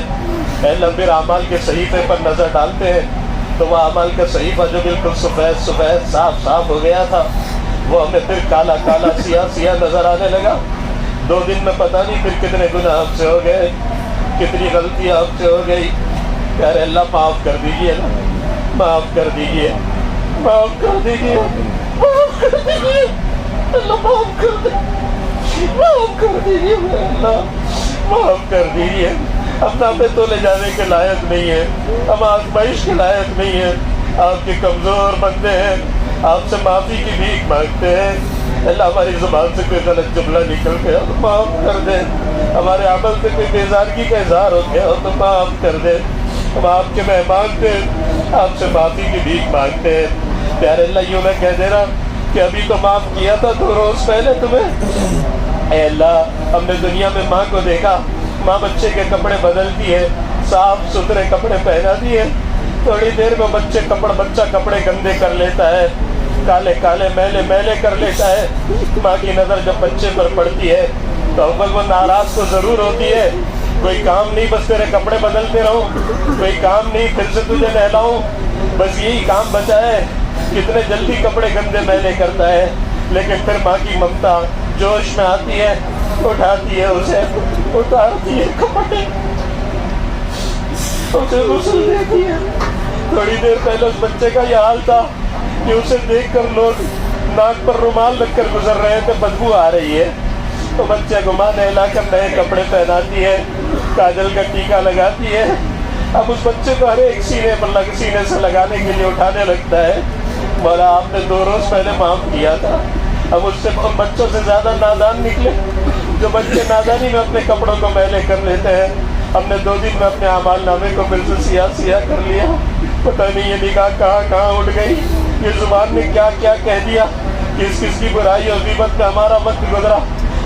اے اللہ، پھر اعمال کے صحیفے پر نظر ڈالتے ہیں تو وہ اعمال کا صحیفہ جو بالکل سفید سفید صاف صاف ہو گیا تھا، وہ ہمیں پھر کالا کالا سیاہ سیاہ نظر آنے لگا. 2 دن میں پتہ نہیں پھر کتنے گناہ ہم سے ہو گئے، کتنی غلطیاں ہم سے ہو گئی. پیارے اللہ، معاف کر دیجیے نا، معاف کر دیجیے، معاف کر دیجیے، معاف کر دیجیے. اللہ معاف کر دے، معاف کر دیجیے. اللہ معاف کر دیجیے. ہم نامے تو لے جانے کے لائق نہیں ہیں، ہم آزمائش کے لائق نہیں ہیں. آپ کے کمزور بندے ہیں، آپ سے معافی کی بھیک مانگتے ہیں. اللہ، ہماری زبان سے کوئی غلط جملہ نکل گیا تو معاف کر دیں. ہمارے عمل سے کوئی بیزارگی کا اظہار ہو گیا ہو تو معاف کر دیں. ہم آپ کے مہمان تھے، آپ سے معافی کی بھیک مانگتے ہیں. پیارے اللہ، یوں میں کہہ دے رہا کہ ابھی تو معاف کیا تھا 2 روز پہلے تمہیں. اے اللہ، ہم نے دنیا میں ماں کو دیکھا، ماں بچے کے کپڑے بدلتی ہے، صاف ستھرے کپڑے پہناتی ہے. تھوڑی دیر میں بچہ کپڑے گندے کر لیتا ہے، کالے کالے میلے میلے کر لیتا ہے. ماں کی نظر جب بچے پر پڑتی ہے تو اول وہ ناراض تو ضرور ہوتی ہے. کوئی کام نہیں، بس تیرے کپڑے بدلتے رہو، کوئی کام نہیں، پھر سے تجھے نہلاؤں، بس یہی کام بچا ہے. کتنے جلدی کپڑے گندے میلے کرتا ہے. لیکن پھر ماں کی ممتا جوش میں آتی ہے، اٹھاتی ہے اسے، اتارتی ہے کپڑے، اسے غسل دیتی ہے. تھوڑی دیر پہلے اس بچے کا یہ حال تھا کہ اسے دیکھ کر لوگ ناک پر رومال رکھ کر گزر رہے تھے، بدبو آ رہی ہے. تو بچے گھما نہلا کر نئے کپڑے پہناتی ہے، کاجل کا ٹیکا لگاتی ہے. اب اس بچے کو ہر ایک سینے سے لگانے کے لیے اٹھانے لگتا ہے. مولا، آپ نے 2 روز پہلے معاف کیا تھا. اب اس سے بچوں سے زیادہ نادان نکلے جو بچے نادانی میں اپنے کپڑوں کو میلے کر لیتے ہیں. ہم نے 2 دن میں اپنے اعمال نامے کو پھر سے سیاہ سیاہ کر لیا. پتہ نہیں یہ نگاہ کہاں اٹھ گئی، یہ زبان نے کیا کیا کہہ دیا، کس کس کی برائی اور غیبت میں ہمارا وقت گزرا.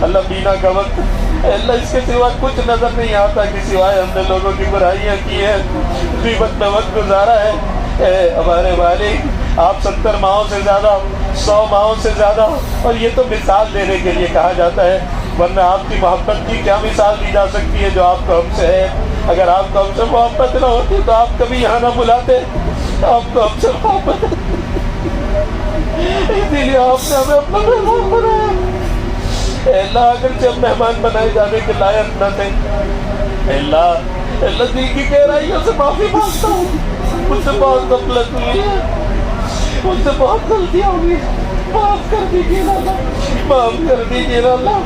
اللہ، بینا کا وقت، اللہ اس کے سوا کچھ نظر نہیں آتا کہ سوائے ہم نے لوگوں کی برائیاں کی ہیں، غیبت میں وقت گزارا ہے. اے ہمارے والد، آپ 70 ماہوں سے زیادہ، 100 ماہوں سے زیادہ، اور یہ تو مثال دینے کے لیے کہا جاتا ہے، ورنہ آپ کی محبت کی کیا مثال دی جا سکتی ہے جو آپ کو ہم سے ہے. اگر آپ کو ہم سے محبت نہ ہوتی تو آپ کبھی یہاں نہ بلاتے. آپ کو ہم سے محبت، اسی لیے آپ نے ہمیں اپنا مہمان بنایا. اے اللہ اگر جب مہمان بنائے جانے کے لائق نہ تھے، اے اللہ دل کی گہرائیوں سے معافی مانگتا ہوں، مجھ سے بہت غفلت ہوئی ہے، مجھ سے بہت غلطیاں ہوئی ہیں، معاف کر دیجیے اللہ، معاف کر دیجیے اللہ،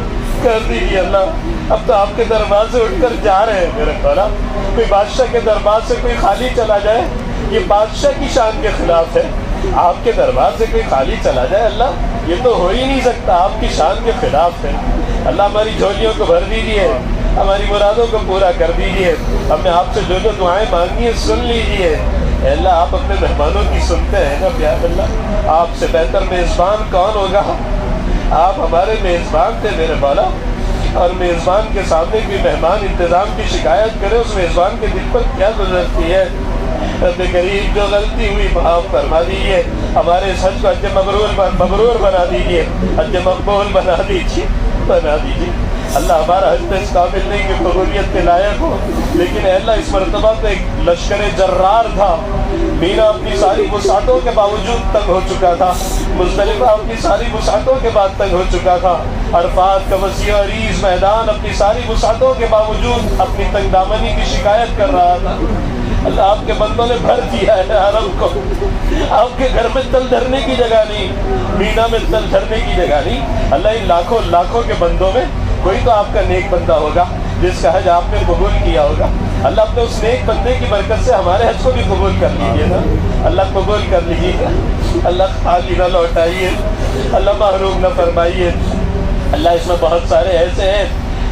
کر دیجیے اللہ۔ اب تو آپ کے دربار سے اٹھ کر جا رہے ہیں میرے مولا، کوئی بادشاہ کے دربار سے کوئی خالی چلا جائے یہ بادشاہ کی شان کے خلاف ہے، آپ کے دربار سے کوئی خالی چلا جائے اللہ یہ تو ہو ہی نہیں سکتا، آپ کی شان کے خلاف ہے۔ اللہ ہماری جھولیوں کو بھر دیجیے، ہماری مرادوں کو پورا کر دیجیے، ہم نے آپ سے جو جو دعائیں مانگی ہیں سن لیجیے۔ اے اللہ آپ اپنے مہمانوں کی سنتے ہیں نا پیار اللہ، آپ سے بہتر میزبان کون ہوگا؟ آپ ہمارے میزبان تھے میرے مولا، اور میزبان کے سامنے کوئی مہمان انتظام کی شکایت کرے اس میزبان کے دل پر کیا گزرتی ہے؟ رب کریم جو غلطی ہوئی معاف فرما دیجیے، ہمارے اس حج کو حج مبرور بنا دیجیے، حج مقبول بنا دیجیے۔ اللہ ہمارا حج تو اس قابل نہیں کہ قبولیت کے لائق ہو، لیکن اے اللہ اس مرتبہ تو ایک لشکر جرار تھا، مینا اپنی ساری وسعتوں کے باوجود تنگ ہو چکا تھا، مزدلفہ اپنی ساری وسعتوں کے بعد تنگ ہو چکا تھا، عرفات کا وسیع عریض میدان اپنی ساری وسعتوں کے باوجود اپنی تنگ دامنی کی شکایت کر رہا تھا۔ اللہ آپ کے بندوں نے بھر دیا ہے حرم کو، آپ کے گھر میں تل دھرنے کی جگہ نہیں، مینا میں تل دھرنے کی جگہ نہیں۔ اللہ ان لاکھوں کے بندوں میں کوئی تو آپ کا نیک بندہ ہوگا جس کا حج آپ نے قبول کیا ہوگا۔ اللہ اپنے اس نیک بندے کی برکت سے ہمارے حج کو بھی قبول کر لیجیے نا، اللہ قبول کر لیجیے گا، اللہ خالی نہ لوٹائیے، اللہ محروم نہ فرمائیے۔ اللہ اس میں بہت سارے ایسے ہیں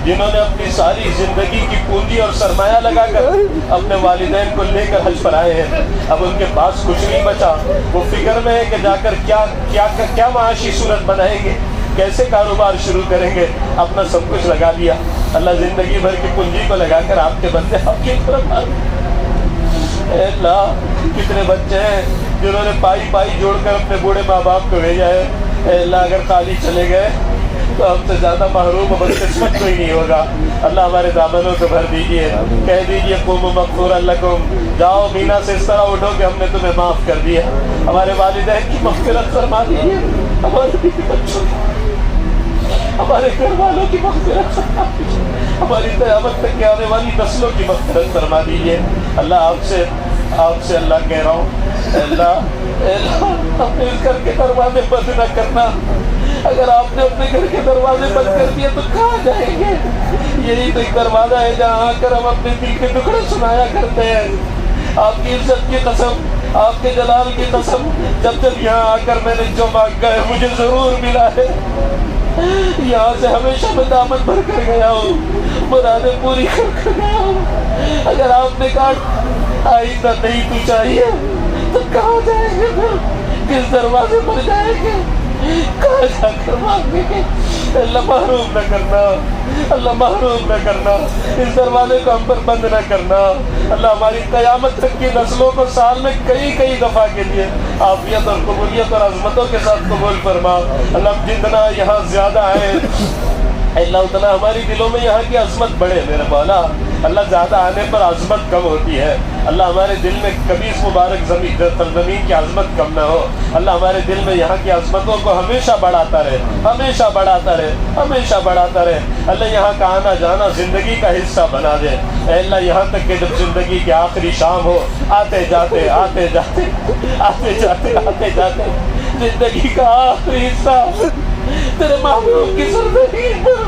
جنہوں نے اپنی ساری زندگی کی پونجی اور سرمایہ لگا کر اپنے والدین کو لے کر حج پر آئے ہیں، اب ان کے پاس کچھ نہیں بچا، وہ فکر میں ہے کہ جا کر کیا معاشی صورت بنائیں گے، کیسے کاروبار شروع کریں گے، اپنا سب کچھ لگا دیا۔ اللہ زندگی بھر کی پونجی کو لگا کر آپ کے بندے آپ کی طرف آ رہے۔ اے اللہ کتنے بچے ہیں جنہوں نے پائی جوڑ کر اپنے بوڑھے ماں باپ کو بھیجا ہے، اے اللہ اگر خالی چلے گئے تو ہم سے زیادہ محروم و بدقسمت کوئی نہیں ہوگا۔ اللہ ہمارے دامنوں کو بھر دیجیے، کہہ دیجیے قوموا مغفورا لکم، جاؤ مینا سے اس طرح اٹھو کہ ہم نے تمہیں معاف کر دیا، ہمارے والدین کی مغفرت فرما دیجیے، ہمارے بچوں ہمارے گھر والوں کی مغفرت فرما دیجیے، ہماری قیامت تک کے آنے والی نسلوں کی مغفرت فرما دیجیے۔ اللہ آپ سے اللہ کہہ رہا ہوں، اے اللہ اپنے اس گھر کے دروازے بند نہ کرنا، اگر آپ نے اپنے گھر کے دروازے بند کر دیے تو کہاں جائیں گے؟ یہی تو ایک دروازہ ہے جہاں آ کر ہم اپنے دل کے ٹکڑے سنایا کرتے ہیں۔ آپ کی عزت کی قسم، آپ کے جلال کی قسم، جب یہاں آ کر میں نے جو مانگا ہے مجھے ضرور ملا ہے، یہاں سے ہمیشہ میں دامن بھر کر گیا ہوں، مرادیں پوری کر گیا ہوں۔ اگر آپ نے کہا آئندہ نہیں تو چاہیے تو کہاں جائیں گے؟ پھر کس دروازے پر جائیں گے؟ کہاں جا کر مانگیں گے؟ اللہ محروم نہ کرنا، اللہ محروم نہ کرنا، اس دروازے کو ہم پر بند نہ کرنا۔ اللہ ہماری قیامت تک کی نسلوں کو سال میں کئی دفعہ کے لیے عافیت اور قبولیت اور عظمتوں کے ساتھ قبول فرما۔ اللہ جتنا یہاں زیادہ ہے اللہ اتنا ہماری دلوں میں یہاں کی عظمت بڑھے میرے مولا۔ اللہ زیادہ آنے پر عظمت کم ہوتی ہے، اللہ ہمارے دل میں کبھی اس مبارک زمین کی عظمت کم نہ ہو۔ اللہ ہمارے دل میں یہاں کی عظمتوں کو ہمیشہ بڑھاتا رہے، ہمیشہ بڑھاتا رہے، ہمیشہ بڑھاتا رہے۔ اللہ یہاں کا آنا جانا زندگی کا حصہ بنا دے۔ اے اللہ یہاں تک کہ جب زندگی کی آخری شام ہو، آتے جاتے زندگی کا آخری حصہ تیرے محبوب کی سرزمین پر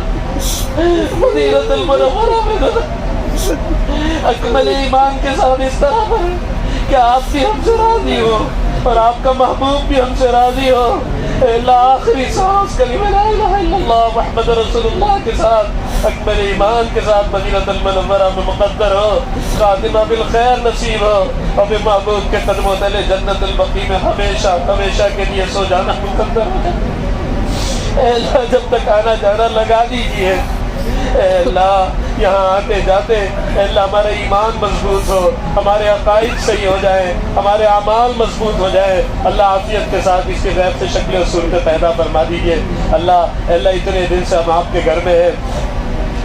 مدینہ المنورہ میں اکمل ایمان کے ساتھ اس طرح پر کہ آپ بھی ہم سے راضی ہو اور آپ کا محبوب بھی ہم سے راضی ہو۔ اے اللہ آخری سانس کلمہ لا الہ الا اللہ محمد رسول اللہ کے ساتھ اکمل ایمان کے ساتھ مدینہ المنورہ میں مقدر ہو، خاتمہ بالخیر نصیب ہو، اور محبوب کے قدموں تلے جنت البقیع میں ہمیشہ کے لیے سو جانا مقدر ہو جائے۔ اے اللہ جب تک آنا جانا لگا دیجیے۔ اے اللہ یہاں آتے جاتے اے اللہ ہمارا ایمان مضبوط ہو، ہمارے عقائد صحیح ہو جائیں، ہمارے اعمال مضبوط ہو جائیں۔ اللہ عافیت کے ساتھ اس کے غیب سے شکلیں و صورتیں پیدا فرما دیجیے۔ اللہ اتنے دن سے ہم آپ کے گھر میں ہیں،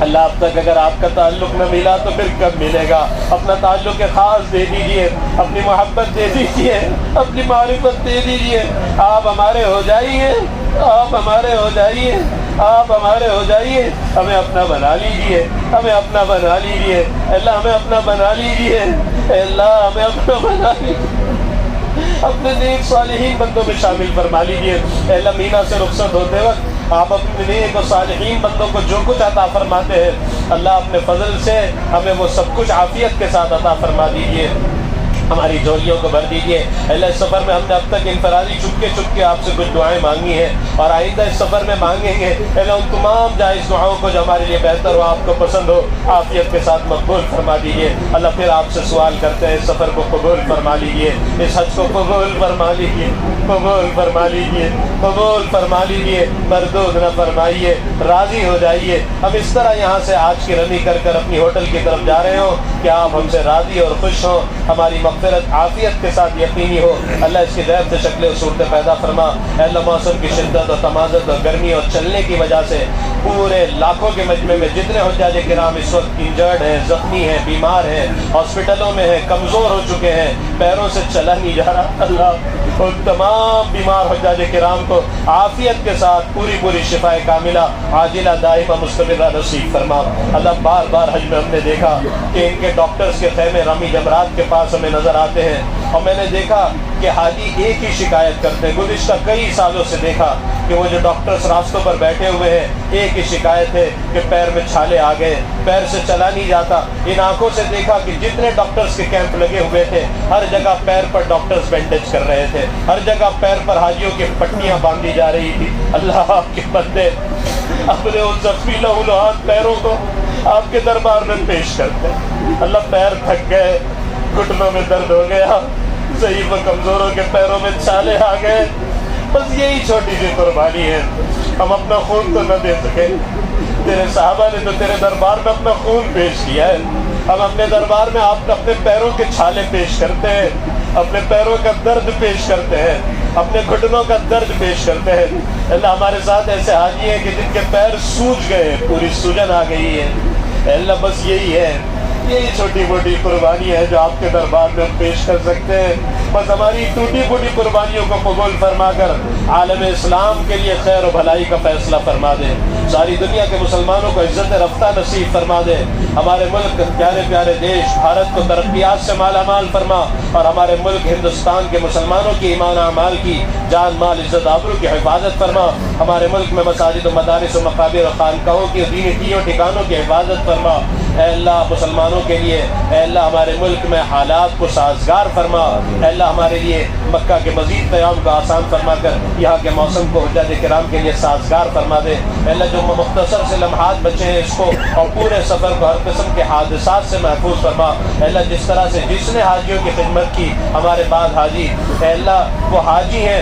اللہ اب تک اگر آپ کا تعلق نہ ملا تو پھر کب ملے گا؟ اپنا تعلق خاص دے دیجئے، اپنی محبت دے دیجئے، اپنی معرفت دے دیجئے۔ آپ ہمارے ہو جائیے، آپ ہمارے ہو جائیے، آپ ہمارے ہو جائیے، ہمیں اپنا بنا لیجیے، ہمیں اپنا بنا لیجیے اللہ، ہمیں اپنا بنا لیجیے اللہ، ہمیں اپنا بنا لیجیے، اپنے نیک صالحین بندوں میں شامل فرما لیجیے اللہ۔ مینا سے رخصت ہوتے وقت آپ اپنے نیک و صالحین بندوں کو جو کچھ عطا فرماتے ہیں اللہ، اپنے فضل سے ہمیں وہ سب کچھ عافیت کے ساتھ عطا فرما دیجیے، ہماری جھولیوں کو بھر دیجیے اللہ۔ اس سفر میں ہم نے اب تک انفرادی چپ کے آپ سے کچھ دعائیں مانگی ہیں اور آئندہ اس سفر میں مانگیں گے اللہ، ان تمام جائز دعاؤں کو جو ہمارے لیے بہتر ہو، آپ کو پسند ہو، عافیت کے ساتھ مقبول فرما دیجیے اللہ۔ پھر آپ سے سوال کرتے ہیں، اس سفر کو قبول فرما لیجیے، اس حج کو قبول فرما لیجیے، قبول فرما لیجیے، قبول فرما لیجیے، مردود نہ فرمائیے، راضی ہو جائیے۔ ہم اس طرح یہاں سے آج کی رمی کر کر اپنی ہوٹل کی طرف جا رہے ہوں کہ آپ ہم سے راضی اور خوش ہوں، ہماری مغفرت عافیت کے ساتھ یقینی ہو اللہ۔ اس کی غیر سے شکلیں و صورتیں پیدا فرما اے اللہ۔ موسم کی شدت اور تمازت اور گرمی اور چلنے کی وجہ سے پورے لاکھوں کے مجمع میں جتنے حجاج کرام اس وقت انجرڈ ہیں، زخمی ہیں، بیمار ہیں، ہاسپٹلوں میں ہیں، کمزور ہو چکے ہیں، پیروں سے چلا نہیں جا رہا اللہ، ان تمام بیمار حجاج کرام کو عافیت کے ساتھ پوری شفاء کاملہ عاجلہ دائمہ مستمرہ نصیب فرما اللہ۔ بار بار حج میں ہم نے دیکھا کہ ان کے ڈاکٹرز کے خیمے رامی جمرات کے پاس ہمیں نظر آتے ہیں اور میں نے دیکھا کہ حاجی ایک ہی شکایت کرتے ہیں، گزشتہ کئی سالوں سے دیکھا کہ وہ جو ڈاکٹرز راستوں پر بیٹھے ہوئے ہیں ایک ہی شکایت ہے کہ پیر میں چھالے آ گئے، پیر سے چلا نہیں جاتا۔ ان آنکھوں سے دیکھا کہ جتنے ڈاکٹرز کے کیمپ لگے ہوئے تھے ہر جگہ پیر پر ڈاکٹرز بینڈیج کر رہے تھے، ہر جگہ پیر پر حاجیوں کی پٹیاں باندھی جا رہی تھی اللہ۔ آپ کے بندے اپنے ان زخمی لہولہات پیروں کو آپ کے دربار میں پیش کرتے اللہ۔ پیر تھک گئے، گھٹنوں میں درد ہو گیا، ضعیف و کمزوروں کے پیروں میں چھالے آ گئے، بس یہی چھوٹی سی قربانی ہے، ہم اپنا خون تو نہ دے سکے، تیرے صحابہ نے تو تیرے دربار میں اپنا خون پیش کیا ہے، ہم اپنے دربار میں آپ اپنے پیروں کے چھالے پیش کرتے ہیں، اپنے پیروں کا درد پیش کرتے ہیں، اپنے گھٹنوں کا درد پیش کرتے ہیں اللہ۔ ہمارے ساتھ ایسے حاجی ہیں کہ جن کے پیر سوج گئے، پوری سوجن آ گئی ہے اللہ۔ بس یہی ہے، یہی چھوٹی موٹی قربانی ہے جو آپ کے دربار میں ہم پیش کر سکتے ہیں، بس ہماری ٹوٹی پھوٹی قربانیوں کو قبول فرما کر عالم اسلام کے لیے خیر و بھلائی کا فیصلہ فرما دے، ساری دنیا کے مسلمانوں کو عزت رفتہ نصیب فرما دے، ہمارے ملک پیارے پیارے دیش بھارت کو ترقیات سے مالا مال فرما، اور ہمارے ملک ہندوستان کے مسلمانوں کی ایمان اعمال کی جان مال عزت آبرو کی حفاظت فرما، ہمارے ملک میں مساجد و مدارس و مقابر و خانقاہوں کی دینی تیوں ٹھکانوں کی حفاظت فرما اے اللہ۔ مسلمانوں کے لیے اے اللہ ہمارے ملک میں حالات کو سازگار فرما اے اللہ، ہمارے لیے مکہ کے مزید قیام کو آسان فرما کر یہاں کے موسم کو حجاج کرام کے لیے سازگار فرما دے اے اللہ۔ جو مختصر سے لمحات بچے ہیں اس کو اور پورے سفر کو ہر قسم کے حادثات سے محفوظ فرما اے اللہ۔ جس طرح سے جس نے حاجیوں کی خدمت کی، ہمارے بعد حاجی اے اللہ وہ حاجی ہیں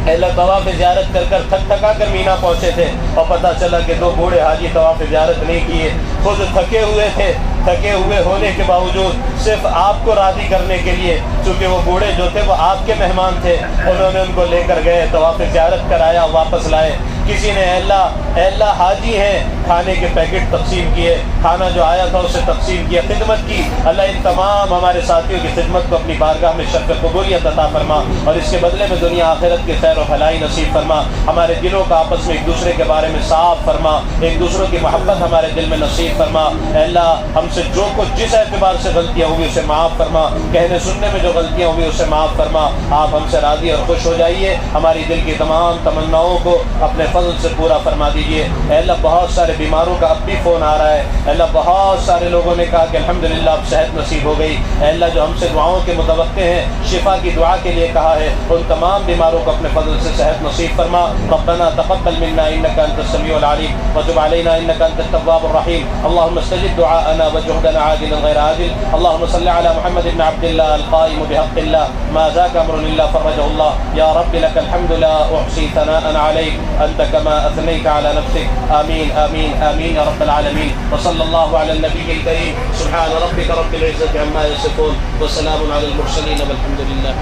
اے اللہ، طواف زیارت کر کر تھک تھکا کر مینا پہنچے تھے اور پتہ چلا کہ دو بوڑھے حاجی طواف زیارت نہیں کیے، خود تھکے ہوئے تھے، تھکے ہوئے ہونے کے باوجود صرف آپ کو راضی کرنے کے لیے، چونکہ وہ بوڑھے جو تھے وہ آپ کے مہمان تھے، انہوں نے ان کو لے کر گئے، طواف زیارت کرایا، واپس لائے۔ کسی نے اے اللہ حاجی ہیں، کھانے کے پیکٹ تقسیم کیے، کھانا جو آیا تھا اسے تقسیم کیا، خدمت کی اللہ۔ ان تمام ہمارے ساتھیوں کی خدمت کو اپنی بارگاہ میں شرف قبولیت عطا فرما اور اس کے بدلے میں دنیا آخرت کی خیر و بھلائی نصیب فرما۔ ہمارے دلوں کا آپس میں ایک دوسرے کے بارے میں صاف فرما، ایک دوسروں کی محبت ہمارے دل میں نصیب فرما اے اللہ۔ ہم سے جو کچھ جس اعتبار سے غلطیاں ہوئی اسے معاف فرما، کہنے سننے میں جو غلطیاں ہوئی اسے معاف فرما۔ آپ ہم سے راضی اور خوش ہو جائیے، ہماری دل کی تمام تمناؤں کو اپنے فضل سے پورا فرما دیجیے اے اللہ۔ بہت سارے بیماروں کا اب بھی فون آ رہا ہے اے اللہ، بہت سارے لوگوں نے کہا کہ الحمدللہ اب صحت نصیب ہو گئی اے اللہ۔ جو ہم سے دعاؤں کے متوقع ہیں، شفا کی دعا کے لیے کہا ہے، ان تمام بیماروں کو اپنے فضل سے صحت نصیب فرما۔ ربنا تقبل منا انك انت السميع العليم وتب علينا انك انت التواب الرحيم اللهم استجب دعاءنا وجهدنا عاجلا غير عاجل اللهم صل على محمد بن عبد الله القائم بحق الله ما ذاك امر الا فرجه الله يا رب لك الحمد لا احصي ثناء عليك انت كما اثنيت على نفسك آمين آمين آمين يا رب العالمين وصلى الله على النبي الكريم سبحان ربك رب العزة عما يصفون وسلام على المرسلين والحمد لله